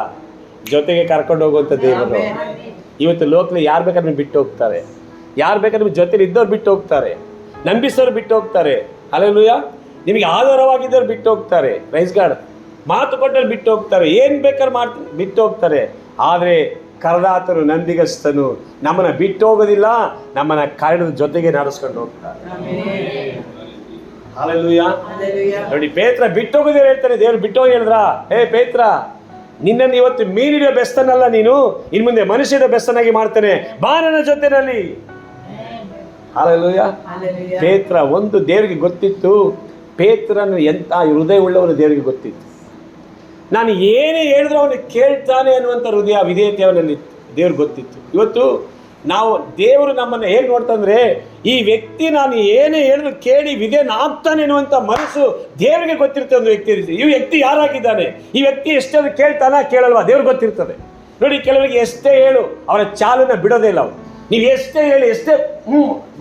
ಜೊತೆಗೆ ಕರ್ಕೊಂಡು ಹೋಗುವಂಥ ದೇವರು. ಇವತ್ತು ಲೋಕದಲ್ಲಿ ಯಾರು ಬೇಕಾದ್ರೆ ಬಿಟ್ಟು ಹೋಗ್ತಾರೆ, ಯಾರು ಬೇಕಾದ್ರೆ ಜೊತೆಲಿ ಇದ್ದವ್ರು ಬಿಟ್ಟು ಹೋಗ್ತಾರೆ, ನಂಬಿಸೋರು ಬಿಟ್ಟು ಹೋಗ್ತಾರೆ. ಹಲ್ಲೆಲೂಯಾ. ನಿಮಗೆ ಆಧಾರವಾಗಿದ್ದವ್ರು ಬಿಟ್ಟು ಹೋಗ್ತಾರೆ. Praise God. ಮಾತು ಕೊಟ್ಟರು ಬಿಟ್ಟು ಹೋಗ್ತಾರೆ, ಏನು ಬೇಕಾದ್ರೆ ಬಿಟ್ಟು ಹೋಗ್ತಾರೆ. ಆದರೆ ಕರೆದಾತನು ನಂಬಿಗಸ್ತನು, ನಮ್ಮನ್ನು ಬಿಟ್ಟು ಹೋಗೋದಿಲ್ಲ, ನಮ್ಮನ್ನು ಕರೆದ ಜೊತೆಗೆ ನಡೆಸ್ಕೊಂಡು ಹೋಗ್ತಾರೆ. ಹಲ್ಲೆಲೂಯಾ. ನೋಡಿ, ಪೇತ್ರ ಬಿಟ್ಟು ಹೋಗೋದೇ ಹೇಳ್ತಾನೆ. ದೇವ್ರು ಬಿಟ್ಟು ಹೋಗಿ ಹೇಳಿದ್ರ, ಹೇ ಪೇತ್ರ, ನಿನ್ನನ್ನು ಇವತ್ತು ಮೀನಿಡೋ ಬೆಸ್ತನಲ್ಲ, ನೀನು ಇನ್ನು ಮುಂದೆ ಮನುಷ್ಯನ ಬೆಸ್ತನಾಗಿ ಮಾಡ್ತಾನೆ, ಬಾ ನನ್ನ ಜೊತೆನಲ್ಲಿ. ಹಲ್ಲೆಲೂಯಾ. ಪೇತ್ರ ಒಂದು ದೇವರಿಗೆ ಗೊತ್ತಿತ್ತು, ಪೇತ್ರನು ಎಂಥ ಹೃದಯ ಉಳ್ಳವನು ದೇವರಿಗೆ ಗೊತ್ತಿತ್ತು. ನಾನು ಏನೇ ಹೇಳಿದ್ರು ಅವನು ಕೇಳ್ತಾನೆ ಅನ್ನುವಂಥ ಹೃದಯ ವಿಧೇಯತೆ ಅವನಲ್ಲಿ ದೇವ್ರಿಗೆ ಗೊತ್ತಿತ್ತು. ಇವತ್ತು ನಾವು ದೇವರು ನಮ್ಮನ್ನು ಹೇಗೆ ನೋಡ್ತಂದ್ರೆ, ಈ ವ್ಯಕ್ತಿ ನಾನು ಏನೇ ಹೇಳಿದ್ರು ಕೇಳಿ ವಿಧೇಯನಾಗ್ತಾನೆ ಅನ್ನುವಂಥ ಮನಸ್ಸು ದೇವರಿಗೆ ಗೊತ್ತಿರ್ತದೆ. ಒಂದು ವ್ಯಕ್ತಿ, ಈ ವ್ಯಕ್ತಿ ಯಾರಾಗಿದ್ದಾನೆ, ಈ ವ್ಯಕ್ತಿ ಎಷ್ಟಾದ್ರೂ ಕೇಳ್ತಾನ ಕೇಳಲ್ವಾ, ದೇವ್ರಿಗೆ ಗೊತ್ತಿರ್ತದೆ. ನೋಡಿ, ಕೆಲವರಿಗೆ ಎಷ್ಟೇ ಹೇಳು ಅವರ ಚಾಲನ ಬಿಡೋದೇ ಇಲ್ಲ. ಅವರು ನೀವು ಎಷ್ಟೇ ಹೇಳಿ, ಎಷ್ಟೇ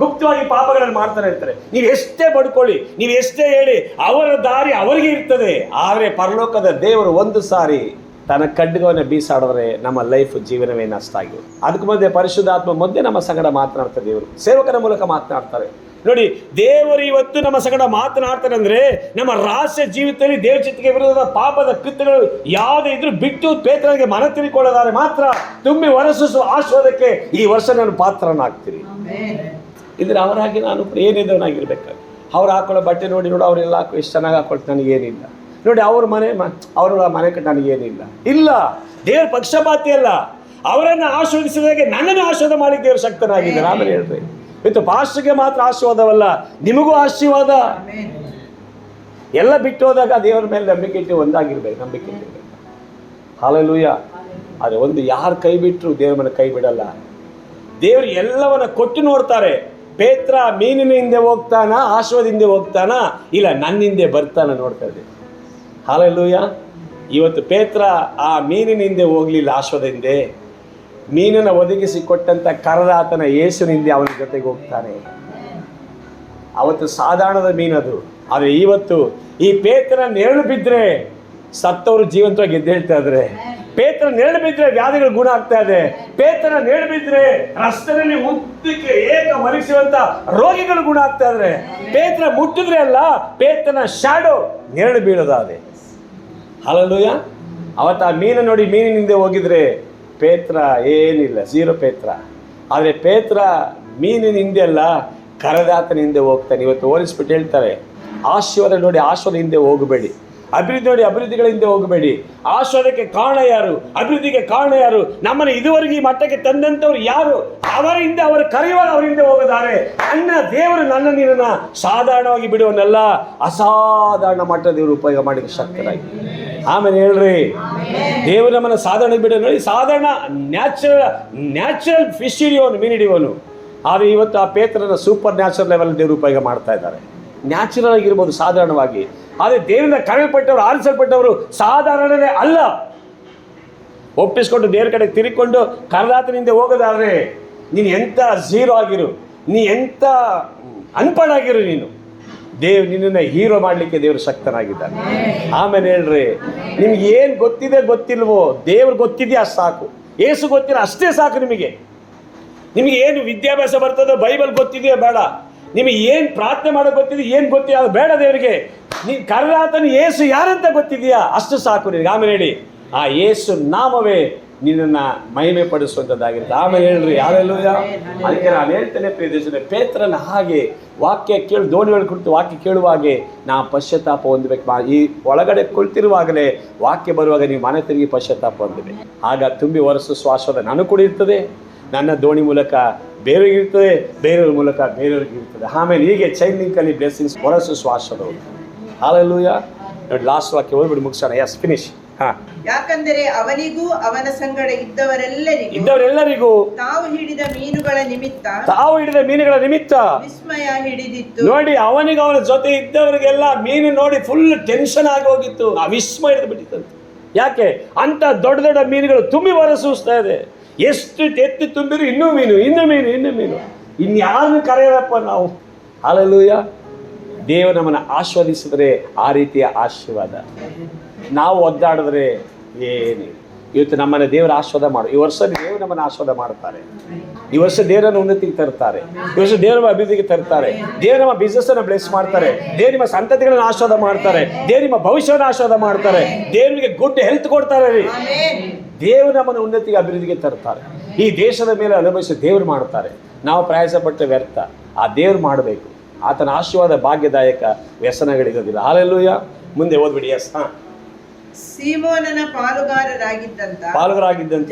ಗುಪ್ತವಾಗಿ ಪಾಪಗಳನ್ನು ಮಾಡ್ತಾನೆ ಇರ್ತಾರೆ. ನೀವು ಎಷ್ಟೇ ಬಡ್ಕೊಳ್ಳಿ, ನೀವು ಎಷ್ಟೇ ಹೇಳಿ, ಅವರ ದಾರಿ ಅವರಿಗೆ ಇರ್ತದೆ. ಆದರೆ ಪರಲೋಕದ ದೇವರು ಒಂದು ಸಾರಿ ತನ್ನ ಖಡ್ಗವನ್ನು ಬೀಸಾಡಿದ್ರೆ ನಮ್ಮ ಲೈಫ್ ಜೀವನವೇ ನಷ್ಟ ಆಗಿದೆ. ಅದಕ್ಕೆ ಮಧ್ಯೆ ಪರಿಶುದ್ಧಾತ್ಮ ಮಧ್ಯೆ ನಮ್ಮ ಸಂಗಡ ಮಾತನಾಡ್ತಾರೆ. ದೇವರು ಸೇವಕರ ಮೂಲಕ ಮಾತನಾಡ್ತಾರೆ. ನೋಡಿ, ದೇವರು ಇವತ್ತು ನಮ್ಮ ಸಂಗಡ ಮಾತನಾಡ್ತಾರೆ ಅಂದ್ರೆ ನಮ್ಮ ರಹಸ್ಯ ಜೀವಿತದಲ್ಲಿ ದೇವ್ರ ಚಿತ್ತಕ್ಕೆ ವಿರುದ್ಧದ ಪಾಪದ ಕೃತ್ಯಗಳು ಯಾವುದೇ ಇದ್ರೂ ಬಿಟ್ಟು ಪೇತ್ರನಿಗೆ ಮನ ತಿರುಕೊಳ್ಳೋದಾದ್ರೆ ಮಾತ್ರ ತುಂಬಿ ಹೊರಸೂಸುವ ಆಶೀರ್ವಾದಕ್ಕೆ ಈ ವರ್ಷ ನಾನು ಪಾತ್ರನಾಗ್ತೀನಿ. ಇದ್ರೆ ಅವರಾಗಿ ನಾನು ಏನಿದ್ದವನಾಗಿರ್ಬೇಕಾಗಿ, ಅವ್ರು ಹಾಕೊಳ್ಳೋ ಬಟ್ಟೆ ನೋಡಿ, ಅವರೆಲ್ಲ ಹಾಕೋ ಎಷ್ಟು ಚೆನ್ನಾಗಿ ಹಾಕೊಳ್ತು, ನನಗೇನಿಲ್ಲ. ನೋಡಿ, ಅವ್ರ ಮನೆ ಕಟ್ಟ ನನಗೇನಿಲ್ಲ. ಇಲ್ಲ, ದೇವ್ರ ಪಕ್ಷಪಾತಿ ಅಲ್ಲ. ಅವರನ್ನು ಆಶೀರ್ವದಿಸಿದಾಗೆ ನನ್ನನ್ನು ಆಶೀರ್ವಾದ ಮಾಡಿ ದೇವ್ರ ಶಕ್ತನಾಗಿದ್ದಾರೆ. ಆಮೇಲೆ ಹೇಳ್ರಿ, ಇವತ್ತು ಪಾಸ್ಟರ್ಗೆ ಮಾತ್ರ ಆಶೀರ್ವಾದವಲ್ಲ, ನಿಮಗೂ ಆಶೀರ್ವಾದ. ಎಲ್ಲ ಬಿಟ್ಟು ಹೋದಾಗ ದೇವರ ಮೇಲೆ ನಂಬಿಕೆ ಇಟ್ಟು ಒಂದಾಗಿರ್ಬೇಕು, ನಂಬಿಕೆ ಇಟ್ಟಿರ್ಬೇಕು. ಹಲ್ಲೆಲೂಯಾ. ಆದರೆ ಒಂದು ಯಾರು ಕೈ ಬಿಟ್ಟರು ದೇವ್ರ ಮನೆ ಕೈ ಬಿಡಲ್ಲ. ದೇವರು ಎಲ್ಲವನ್ನ ಕೊಟ್ಟು ನೋಡ್ತಾರೆ. ಪೇತ್ರ ಮೀನಿನ ಹಿಂದೆ ಹೋಗ್ತಾನ, ಆಶೀರ್ವಾದ ಹಿಂದೆ ಹೋಗ್ತಾನ, ಇಲ್ಲ ನನ್ನ ಹಿಂದೆ ಬರ್ತಾನ ನೋಡ್ತಾ ಇದ್ದೆ. ಹಲ್ಲೆಲೂಯಾ. ಇವತ್ತು ಪೇತ್ರ ಆ ಮೀನಿನ ಹಿಂದೆ ಹೋಗ್ಲಿಲ್ಲ, ಆಶೀರ್ವಾದ ಹಿಂದೆ. ಮೀನನ್ನು ಒದಗಿಸಿ ಕೊಟ್ಟಂತ ಕರೆದಾತನ ಯೇಸುವಿನ ಹಿಂದೆ ಅವನ ಜೊತೆಗೆ ಹೋಗ್ತಾನೆ. ಅವತ್ತು ಸಾಧಾರಣದ ಮೀನದು. ಆದರೆ ಇವತ್ತು ಈ ಪೇತ್ರನ ನೆರಳು ಬಿದ್ದರೆ ಸತ್ತವರು ಜೀವಂತವಾಗಿ ಎದ್ದೇಳ್ತಾ ಇದ್ರೆ, ಪೇತ್ರ ನೆರಳು ಬಿದ್ದರೆ ವ್ಯಾಧಿಗಳು ಗುಣ ಆಗ್ತಾ ಇದೆ, ಪೇತ್ರ ನೆರಳು ಬಿದ್ದರೆ ರಸ್ತೆಯಲ್ಲಿ ಉದ್ದಕ್ಕೆ ಏಕ ಮರಿಸುವಂತ ರೋಗಿಗಳು ಗುಣ ಆಗ್ತಾ ಇದ್ರೆ, ಪೇತ್ರ ಮುಟ್ಟಿದ್ರೆ ಅಲ್ಲ, ಪೇತ್ರನ ಶಾಡೋ ನೆರಳು ಬೀಳೋದಾದೆ. ಹಲ್ಲೆಲೂಯಾ. ಅವತ್ತು ಆ ಮೀನು ನೋಡಿ, ಮೀನಿನ ಹಿಂದೆ ಹೋಗಿದ್ರೆ ಪೇತ್ರ ಏನಿಲ್ಲ, ಝೀರೋ ಪೇತ್ರ. ಆದರೆ ಪೇತ್ರ ಮೀನಿನ ಹಿಂದೆ ಅಲ್ಲ, ಕರೆದಾತನ ಹಿಂದೆ ಹೋಗ್ತಾನೆ. ಇವತ್ತು ಹೋಲಿಸ್ಬಿಟ್ಟು ಹೇಳ್ತಾರೆ, ಆಶೀರ್ವಾದ ನೋಡಿ ಆಶೀರ್ವಾದ ಹಿಂದೆ ಹೋಗಬೇಡಿ, ಅಭಿವೃದ್ಧಿ ನೋಡಿ ಅಭಿವೃದ್ಧಿಗಳ ಹಿಂದೆ ಹೋಗಬೇಡಿ. ಆಶೀರ್ವಾದಕ್ಕೆ ಕಾರಣ ಯಾರು, ಅಭಿವೃದ್ಧಿಗೆ ಕಾರಣ ಯಾರು, ನಮ್ಮನ್ನು ಇದುವರೆಗೆ ಈ ಮಟ್ಟಕ್ಕೆ ತಂದಂಥವ್ರು ಯಾರು, ಅವರ ಹಿಂದೆ ಅವರು ಕರೆಯುವಾಗ ಅವರ ಹಿಂದೆ ಹೋಗದಾರೆ. ನನ್ನ ದೇವರು ನನ್ನ ನೀರನ್ನ ಸಾಧಾರಣವಾಗಿ ಬಿಡುವನಲ್ಲ, ಅಸಾಧಾರಣ ಮಟ್ಟ ದೇವರು ಉಪಯೋಗ ಮಾಡಿ ಶಕ್ತರಾಗಿ. ಆಮೇಲೆ ಹೇಳ್ರಿ, ದೇವರು ನಮ್ಮನ್ನು ಸಾಧಾರಣ ಬಿಡೋ ನೋಡಿ. ಸಾಧಾರಣ ನ್ಯಾಚುರಲ್ ಫಿಶ್ ಹಿಡಿಯೋನು, ಮೀನು ಹಿಡಿಯೋನು. ಆದರೆ ಇವತ್ತು ಆ ಪೇತ್ರನ ಸೂಪರ್ ನ್ಯಾಚುರಲ್ ಲೆವೆಲ್ ದೇವರು ಉಪಯೋಗ ಮಾಡ್ತಾ ಇದ್ದಾರೆ. ನ್ಯಾಚುರಲ್ ಆಗಿರ್ಬೋದು, ಸಾಧಾರಣವಾಗಿ. ಆದರೆ ದೇವರಿಂದ ಕರೆಯಲ್ಪಟ್ಟವರು, ಆರಿಸಲ್ಪಟ್ಟವರು ಸಾಧಾರಣನೇ ಅಲ್ಲ. ಒಪ್ಪಿಸ್ಕೊಂಡು ದೇವ್ರ ಕಡೆ ತಿರುಗಿಕೊಂಡು ಕರೆದಾತನಿಂದ ಹೋಗೋದಾದ್ರೆ ನೀನು ಎಂಥ ಝೀರೋ ಆಗಿರು, ನೀ ಎಂಥ ಅನ್ಪಡ್ ಆಗಿರು, ನೀನು ದೇವ್ ನಿನ್ನನ್ನು ಹೀರೋ ಮಾಡಲಿಕ್ಕೆ ದೇವರು ಶಕ್ತನಾಗಿದ್ದಾನೆ. ಆಮೇಲೆ ಹೇಳ್ರಿ, ನಿಮ್ಗೆ ಏನು ಗೊತ್ತಿದೆ ಗೊತ್ತಿಲ್ವೋ, ದೇವ್ರು ಗೊತ್ತಿದೆಯಾ ಸಾಕು, ಏಸು ಗೊತ್ತಿಲ್ಲ ಅಷ್ಟೇ ಸಾಕು. ನಿಮಗೆ ಏನು ವಿದ್ಯಾಭ್ಯಾಸ ಬರ್ತದೋ, ಬೈಬಲ್ ಗೊತ್ತಿದೆಯೋ ಬೇಡ, ನಿಮಗೆ ಏನು ಪ್ರಾರ್ಥನೆ ಮಾಡೋದು ಗೊತ್ತಿದೆಯೋ, ಏನು ಗೊತ್ತಿದೆಯೋ ಅದು ಬೇಡ. ದೇವರಿಗೆ ನೀನು ಕರೆದಾತನು ಏಸು ಯಾರಂತ ಗೊತ್ತಿದೆಯಾ, ಅಷ್ಟು ಸಾಕು ನಿನಗೆ. ಆಮೇಲೆ ಹೇಳಿ, ಆ ಏಸು ನಾಮವೇ ನಿನ್ನನ್ನು ಮಹಿಮೆ ಪಡಿಸುವಂಥದ್ದಾಗಿರುತ್ತೆ. ಆಮೇಲೆ ಹೇಳ್ರಿ, ಹಲ್ಲೆಲೂಯಾ. ಅದಕ್ಕೆ ನಾನು ಹೇಳ್ತೇನೆ ಪ್ರಿಯ ದೇಶದ ಪೇತ್ರನ ಹಾಗೆ ವಾಕ್ಯ ಕೇಳಿ, ದೋಣಿಗಳು ಕುರಿತು ವಾಕ್ಯ ಕೇಳುವಾಗೆ ನಾ ಪಶ್ಚಾತ್ತಾಪ ಹೊಂದಬೇಕು. ಈ ಒಳಗಡೆ ಕುಳಿತಿರುವಾಗಲೇ ವಾಕ್ಯ ಬರುವಾಗ ನೀವು ಮನೆ ತಿರುಗಿ ಪಶ್ಚಾತ್ತಾಪ ಹೊಂದಬೇಕು. ಆಗ ತುಂಬಿ ಹೊರಸು ಶ್ವಾಸದ ನನಗೆ ಕೂಡ ಇರ್ತದೆ, ನನ್ನ ದೋಣಿ ಮೂಲಕ ಬೇರೆಯವ್ರಿಗೆ ಇರ್ತದೆ, ಬೇರೆಯವ್ರ ಮೂಲಕ ಬೇರೆಯವ್ರಿಗೆ ಇರ್ತದೆ. ಆಮೇಲೆ ಹೀಗೆ ಚೈನ್ ಲಿಂಕಲ್ಲಿ ಬ್ಲೆಸ್ಸಿಂಗ್ಸ್ ಹೊರಸು ಶ್ವಾಸದವರು. ಹಲ್ಲೆಲೂಯಾ. ನೋಡಿ, ಲಾಸ್ಟ್ ವಾಕ್ಯ ಓದ್ಬಿಟ್ಟು ಮುಗಿಸೋಣ. Yes, finish. ಹಾ, ಯಾಕಂದರೆ ಅವನಿಗೂ ಅವನ ಸಂಗಡ ಇದ್ದವರೆಲ್ಲರಿಗೂ ಇದ್ದವರೆಲ್ಲರಿಗೂ ತಾವು ಹಿಡಿದ ಮೀನುಗಳ ನಿಮಿತ್ತ ವಿಸ್ಮಯ ಹಿಡಿದಿತ್ತು. ನೋಡಿ, ಅವನಿಗೆ ಅವನ ಜೊತೆ ಇದ್ದವರಿಗೆಲ್ಲ ಮೀನು ನೋಡಿ ಫುಲ್ ಟೆನ್ಷನ್ ಆಗಿ ಹೋಗಿತ್ತು, ಆ ವಿಸ್ಮಯ ಹಿಡಿದು ಬಿಟ್ಟಿತ್ತಂತೆ. ಯಾಕೆ ಅಂತ ದೊಡ್ಡ ದೊಡ್ಡ ಮೀನುಗಳು ತುಂಬಿ ಹೊರಸೂಸ್ತಾ ಇದೆ. ಎಷ್ಟು ಎತ್ತಿ ತುಂಬಿದ್ರು ಇನ್ನೂ ಮೀನು, ಇನ್ಯಾರನ್ನು ಕರೆಯಲ್ಲಪ್ಪ ನಾವು. ಹಲ್ಲೆಲೂಯ. ದೇವರು ನಮ್ಮನ್ನು ಆಶೀರ್ವದಿಸಿದ್ರೆ ಆ ರೀತಿಯ ಆಶೀರ್ವಾದ. ನಾವು ಒದ್ದಾಡಿದ್ರೆ ಏನಿಲ್ಲ. ಇವತ್ತು ನಮ್ಮನ್ನು ದೇವರ ಆಶೀರ್ವಾದ ಮಾಡು. ಈ ವರ್ಷ ದೇವರು ನಮ್ಮನ್ನು ಆಶೀರ್ವಾದ ಮಾಡ್ತಾರೆ. ಈ ವರ್ಷ ದೇವರನ್ನು ಉನ್ನತಿಗೆ ತರ್ತಾರೆ. ಈ ವರ್ಷ ದೇವರ ಅಭಿವೃದ್ಧಿಗೆ ತರ್ತಾರೆ. ದೇವರು ನಮ್ಮ ಬಿಸ್ನೆಸ್ ಅನ್ನು ಬ್ಲೆಸ್ ಮಾಡ್ತಾರೆ. ದೇವರು ನಿಮ್ಮ ಸಂತತಿಗಳನ್ನು ಆಶೀರ್ವಾದ ಮಾಡ್ತಾರೆ. ದೇವರು ನಿಮ್ಮ ಭವಿಷ್ಯವನ್ನು ಆಶೀರ್ವಾದ ಮಾಡ್ತಾರೆ. ದೇವರಿಗೆ ಗುಡ್ ಹೆಲ್ತ್ ಕೊಡ್ತಾರೆ ರೀ. ದೇವರು ನಮ್ಮನ್ನು ಉನ್ನತಿಗೆ ಅಭಿವೃದ್ಧಿಗೆ ತರ್ತಾರೆ. ಈ ದೇಶದ ಮೇಲೆ ಅನುಭವಿಸಿ ದೇವರು ಮಾಡ್ತಾರೆ. ನಾವು ಪ್ರಯಾಸ ಪಟ್ಟ ವ್ಯರ್ಥ. ಆ ದೇವರು ಮಾಡಬೇಕು. ಆತನ ಆಶೀರ್ವಾದ ಭಾಗ್ಯದಾಯಕ, ವ್ಯಸನಗಳಿರೋದಿಲ್ಲ. ಹಾಲೆಲೂಯ. ಮುಂದೆ ಓದ್ಬಿಡಿ. ಎಸ್. ಸೀಮೋನನ ಪಾಲುಗಾರರಾಗಿದ್ದಂತ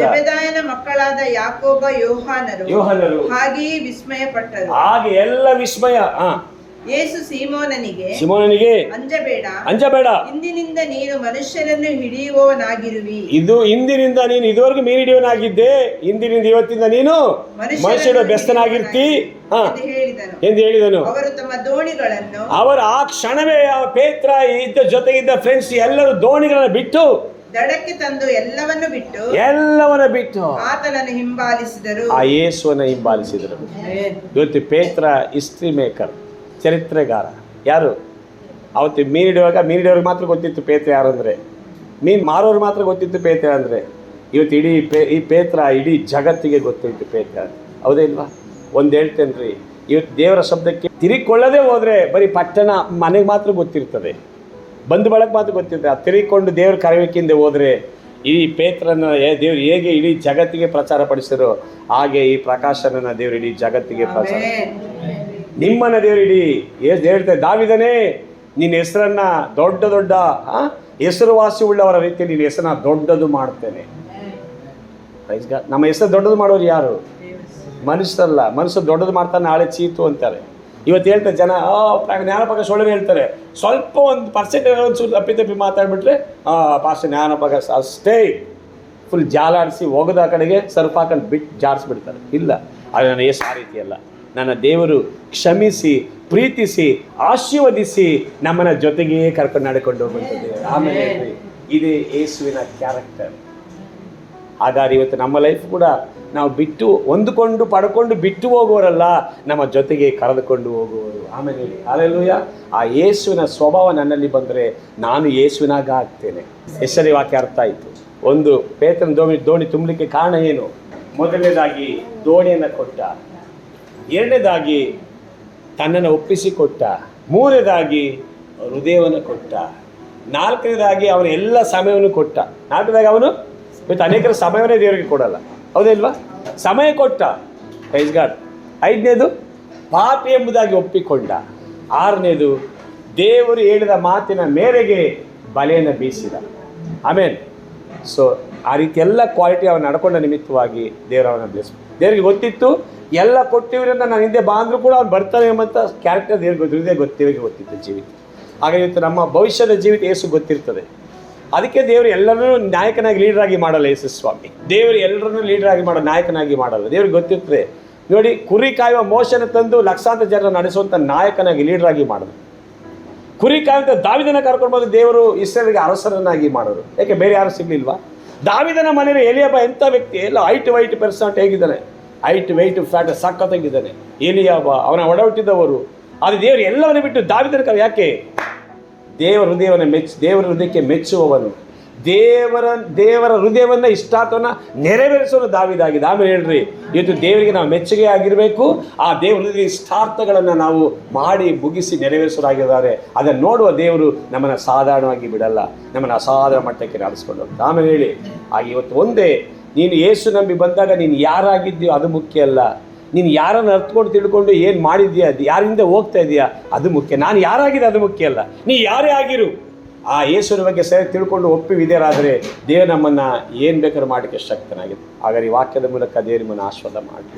ಜೆಬೆದಾಯನ ಮಕ್ಕಳಾದ ಯಾಕೋಬ ಯೋಹಾನರು ಹಾಗೆಯೇ ವಿಸ್ಮಯ ಪಟ್ಟರು. ಹಾಗೆ ಎಲ್ಲ ವಿಸ್ಮಯ. ಯೇಸು ಸೀಮೋನನಿಗೆ ಅಂಜಬೇಡ, ಇಂದಿನಿಂದ ನೀನು ಮನುಷ್ಯರನ್ನು ಹಿಡಿಯುವವನಾಗಿರುವಿ. ಇಂದಿನಿಂದ ನೀನು ಇದುವರೆಗೂ ಮೀನು ಹಿಡಿಯುವನಾಗಿದ್ದೆ, ಇಂದಿನಿಂದ ಇವತ್ತಿಂದ ನೀನು ಮನುಷ್ಯರ ಬೆಸ್ತನಾಗಿರ್ತಿ ಎಂದು ಹೇಳಿದನು. ಅವರು ತಮ್ಮ ದೋಣಿಗಳನ್ನು ಆ ಕ್ಷಣವೇ ಪೇತ್ರ ಜೊತೆಗಿದ್ದ ಫ್ರೆಂಡ್ಸ್ ಎಲ್ಲರೂ ದೋಣಿಗಳನ್ನು ಬಿಟ್ಟು ದಡಕ್ಕೆ ತಂದು ಎಲ್ಲವನ್ನ ಬಿಟ್ಟು ಆತನನ್ನು ಹಿಂಬಾಲಿಸಿದರು. ಆ ಯೇಸುವನ್ನು ಹಿಂಬಾಲಿಸಿದರು. ಇವತ್ತು ಪೇತ್ರ ಹಿಸ್ಟ್ರಿ ಮೇಕರ್, ಚರಿತ್ರೆಗಾರ. ಯಾರು? ಅವತ್ತು ಮೀನು ಹಿಡಿಯೋರಿಗೆ ಮಾತ್ರ ಗೊತ್ತಿತ್ತು ಪೇತ್ರ ಯಾರು ಅಂದರೆ. ಮೀನು ಮಾರೋರು ಮಾತ್ರ ಗೊತ್ತಿತ್ತು ಪೇತ್ರ ಅಂದರೆ. ಇವತ್ತು ಈ ಪೇತ್ರ ಇಡೀ ಜಗತ್ತಿಗೆ ಗೊತ್ತಿತ್ತು ಪೇತ್ರ. ಹೌದೇ ಇಲ್ವಾ? ಒಂದು ಹೇಳ್ತೇನೆ ರೀ, ಇವತ್ತು ದೇವರ ಶಬ್ದಕ್ಕೆ ತಿರುಗಿಕೊಳ್ಳದೆ ಹೋದರೆ ಬರೀ ಪಟ್ಟಣ ಮನೆಗೆ ಮಾತ್ರ ಗೊತ್ತಿರ್ತದೆ, ಬಂದು ಬಳಕೆ ಮಾತ್ರ ಗೊತ್ತಿರ್ತದೆ. ಆ ತಿರುಗಿಕೊಂಡು ದೇವ್ರ ಕರೆಯುವಿಕೆಯಿಂದ ಹೋದರೆ ಈ ಪೇತ್ರನ ದೇವ್ರು ಹೇಗೆ ಇಡೀ ಜಗತ್ತಿಗೆ ಪ್ರಚಾರ ಪಡಿಸಿರೋ ಹಾಗೆ ಈ ಪ್ರಕಾಶನ ದೇವರು ಇಡೀ ಜಗತ್ತಿಗೆ ಪ್ರಚಾರ. ನಿಮ್ಮನ್ನ ದೇವರು ಇಡೀ ಹೇಳ್ತಾರೆ, ದಾವಿದನೇ ನಿನ್ನ ಹೆಸರನ್ನ ದೊಡ್ಡ ಹೆಸರುವಾಸಿ ಉಳ್ಳವರ ರೀತಿ ನಿನ್ನ ಹೆಸರನ್ನ ದೊಡ್ಡದು ಮಾಡ್ತೇನೆ. ನಮ್ಮ ಹೆಸರು ದೊಡ್ಡದು ಮಾಡೋರು ಯಾರು? ಮನುಷ್ಯರಲ್ಲ. ಮನುಷ್ಯರು ದೊಡ್ಡದು ಮಾಡ್ತಾನೆ, ನಾಳೆ ಚೀತು ಅಂತಾರೆ. ಇವತ್ತು ಹೇಳ್ತಾರೆ ಜನ, ಜ್ಞಾನಪಕ ಸೊಳ್ಳೆ ಹೇಳ್ತಾರೆ. ಸ್ವಲ್ಪ ಒಂದು ಪರ್ಸೆಂಟೇಜ್ ಒಂಚೂರು ತಪ್ಪಿ ಮಾತಾಡ್ಬಿಟ್ರೆ ಪಾಸ್ ಜ್ಞಾನಪಕ ಅಷ್ಟೇ ಫುಲ್ ಜಾಲಾಡಿಸಿ ಹೋಗೋದು ಆ ಕಡೆಗೆ ಸರ್ಫ್ ಹಾಕೊಂಡು ಬಿಟ್ಟು ಜಾರಿಸ್ಬಿಡ್ತಾರೆ. ಇಲ್ಲ, ಅದು ನನ್ನ ಹೆಸರು ಆ ರೀತಿಯಲ್ಲ. ನನ್ನ ದೇವರು ಕ್ಷಮಿಸಿ, ಪ್ರೀತಿಸಿ, ಆಶೀರ್ವದಿಸಿ ನಮ್ಮನ್ನ ಜೊತೆಗೇ ಕರ್ಕೊಂಡು ನಡ್ಕೊಂಡು ಹೋಗುವಂಥದ್ದು. ಆಮೇಲೆ ಇದೇ ಯೇಸುವಿನ ಕ್ಯಾರೆಕ್ಟರ್. ಹಾಗಾದ್ರೆ ಇವತ್ತು ನಮ್ಮ ಲೈಫ್ ಕೂಡ ನಾವು ಬಿಟ್ಟು ಹೊಂದಿಕೊಂಡು ಪಡ್ಕೊಂಡು ಬಿಟ್ಟು ಹೋಗುವವರಲ್ಲ, ನಮ್ಮ ಜೊತೆಗೆ ಕರೆದುಕೊಂಡು ಹೋಗುವರು. ಆಮೇಲೆ ಹಲ್ಲೆಲೂಯ. ಆ ಯೇಸುವಿನ ಸ್ವಭಾವ ನನ್ನಲ್ಲಿ ಬಂದರೆ ನಾನು ಯೇಸುವಿನಾಗ ಆಗ್ತೇನೆ. ಹೆಸರಿ ವಾಕ್ಯ ಅರ್ಥ ಆಯಿತು. ಒಂದು ಪೇತ್ರನ ದೋಣಿ ತುಂಬಲಿಕ್ಕೆ ಕಾರಣ ಏನು? ಮೊದಲನೇದಾಗಿ ದೋಣಿಯನ್ನು ಕೊಟ್ಟ, ಎರಡನೇದಾಗಿ ತನ್ನನ್ನು ಒಪ್ಪಿಸಿಕೊಟ್ಟ, ಮೂರನೇದಾಗಿ ಹೃದಯವನ್ನು ಕೊಟ್ಟ, ನಾಲ್ಕನೇದಾಗಿ ಅವನ ಎಲ್ಲ ಸಮಯವನ್ನು ಕೊಟ್ಟ. ನಾಲ್ಕನೇದಾಗಿ ಅವನು ಇವತ್ತು ಅನೇಕರ ಸಮಯವನ್ನೇ ದೇವರಿಗೆ ಕೊಡಲ್ಲ, ಹೌದಿಲ್ವಾ? ಸಮಯ ಕೊಟ್ಟ, ಪ್ರೈಸ್ ಗಾಡ್. ಐದನೇದು ಪಾಪಿ ಎಂಬುದಾಗಿ ಒಪ್ಪಿಕೊಂಡ. ಆರನೇದು ದೇವರು ಹೇಳಿದ ಮಾತಿನ ಮೇರೆಗೆ ಬಲೆಯನ್ನು ಬೀಸಿದ. ಆಮೇಲೆ ಸೊ ಆ ರೀತಿ ಎಲ್ಲ ಕ್ವಾಲಿಟಿ ಅವನು ನಡ್ಕೊಂಡ ನಿಮಿತ್ತವಾಗಿ ದೇವರು ಅವನ ಬ್ಲೆಸ್. ದೇವರಿಗೆ ಗೊತ್ತಿತ್ತು ಎಲ್ಲ ಕೊಟ್ಟಿವರಿಂದ ನಾನು ಹಿಂದೆ ಬಾ ಅಂದರೂ ಕೂಡ ಅವ್ನು ಬರ್ತಾನೆ ಎಂಬಂಥ ಕ್ಯಾರೆಕ್ಟರ್ ದೇವರಿಗೆ ಗೊತ್ತಿತ್ತು ಜೀವಿತ. ಹಾಗೆ ಇವತ್ತು ನಮ್ಮ ಭವಿಷ್ಯದ ಜೀವಿತ ಯೇಸು ಗೊತ್ತಿರ್ತದೆ. ಅದಕ್ಕೆ ದೇವರು ಎಲ್ಲರನ್ನೂ ನಾಯಕನಾಗಿ ಲೀಡರಾಗಿ ಮಾಡಲ್ಲ ಯೇಸು ಸ್ವಾಮಿ. ದೇವರು ಎಲ್ಲರನ್ನೂ ಲೀಡರಾಗಿ ಮಾಡೋ ನಾಯಕನಾಗಿ ಮಾಡಲ್ಲ. ದೇವ್ರಿಗೆ ಗೊತ್ತಿರ್ತದೆ. ನೋಡಿ, ಕುರಿ ಕಾಯುವ ಮೋಶನ ತಂದು ಲಕ್ಷಾಂತರ ಜನ ನಡೆಸುವಂಥ ನಾಯಕನಾಗಿ ಲೀಡರಾಗಿ ಮಾಡೋದು. ಕುರಿ ಕಾಯುವಂಥ ದಾವಿದನ ಕರ್ಕೊಂಡು ಬಂದು ದೇವರು ಇಸ್ರೇಲಿಗೆ ಅರಸರನ್ನಾಗಿ ಮಾಡೋರು. ಯಾಕೆ ಬೇರೆ ಯಾರು ಸಿಗ್ಲಿಲ್ವಾ? ದಾವಿದನ ಮನೆಯಲ್ಲಿ ಎಲಿಯಾಬ ಎಂಥ ವ್ಯಕ್ತಿ, ಎಲ್ಲ ಹೈಟ್ ಪರ್ಸೆಂಟ್ ಹೇಗಿದ್ದಾನೆ, ಹೈಟ್ ವೆಯ್ಟ್ ಫ್ಯಾಟ್ ಸಖತ್ತಾಗಿದ್ದಾನೆ ಎಲಿಯಾಬ, ಅವನ ಒಡಹುಟ್ಟಿದವರು. ಅದು ದೇವರು ಎಲ್ಲವನ್ನ ಬಿಟ್ಟು ದಾವಿದನ ಯಾಕೆ? ದೇವರ ಹೃದಯಕ್ಕೆ ಮೆಚ್ಚುವವನು, ದೇವರ ಹೃದಯವನ್ನು ಇಷ್ಟಾರ್ಥವನ್ನು ನೆರವೇರಿಸೋನು ದಾವಿದಾಗಿದೆ. ಆಮೇಲೆ ಹೇಳ್ರಿ, ಇವತ್ತು ದೇವರಿಗೆ ನಾವು ಮೆಚ್ಚುಗೆ ಆಗಿರಬೇಕು. ಆ ದೇವರ ಹೃದಯ ಇಷ್ಟಾರ್ಥಗಳನ್ನು ನಾವು ಮಾಡಿ ಮುಗಿಸಿ ನೆರವೇರಿಸೋರಾಗಿದ್ದಾರೆ. ಅದನ್ನು ನೋಡುವ ದೇವರು ನಮ್ಮನ್ನು ಸಾಧಾರಣವಾಗಿ ಬಿಡಲ್ಲ, ನಮ್ಮನ್ನು ಅಸಾಧಾರಣ ಮಟ್ಟಕ್ಕೆ ನಡೆಸ್ಕೊಂಡು ಹೋಗ್ತಾರೆ. ಆಮೇಲೆ ಹೇಳಿ, ಹಾಗೆ ಇವತ್ತು ಒಂದೇ, ನೀನು ಯೇಸು ನಂಬಿ ಬಂದಾಗ ನೀನು ಯಾರಾಗಿದ್ದೀಯೋ ಅದು ಮುಖ್ಯ ಅಲ್ಲ. ನೀನು ಯಾರನ್ನು ಅರ್ಥಕೊಂಡು ತಿಳ್ಕೊಂಡು ಏನು ಮಾಡಿದ್ಯಾ, ಅದು ಯಾರಿಂದ ಹೋಗ್ತಾ ಇದೆಯಾ ಅದು ಮುಖ್ಯ. ನಾನು ಯಾರಾಗಿದೆ ಅದು ಮುಖ್ಯ ಅಲ್ಲ. ನೀ ಯಾರೇ ಆಗಿರು, ಆ ಯೇಸುವಿನ ಬಗ್ಗೆ ಸರಿ ತಿಳ್ಕೊಂಡು ಒಪ್ಪಿ ವಿಧೇಯರಾದರೆ ದೇವರು ನಮ್ಮನ್ನು ಏನು ಬೇಕಾದ್ರೂ ಮಾಡಲಿಕ್ಕೆ ಶಕ್ತನಾಗಿದೆ. ಹಾಗಾದ್ರೆ ಈ ವಾಕ್ಯದ ಮೂಲಕ ದೇವರು ನಮ್ಮನ್ನು ಆಶೀರ್ವಾದ ಮಾಡಿ.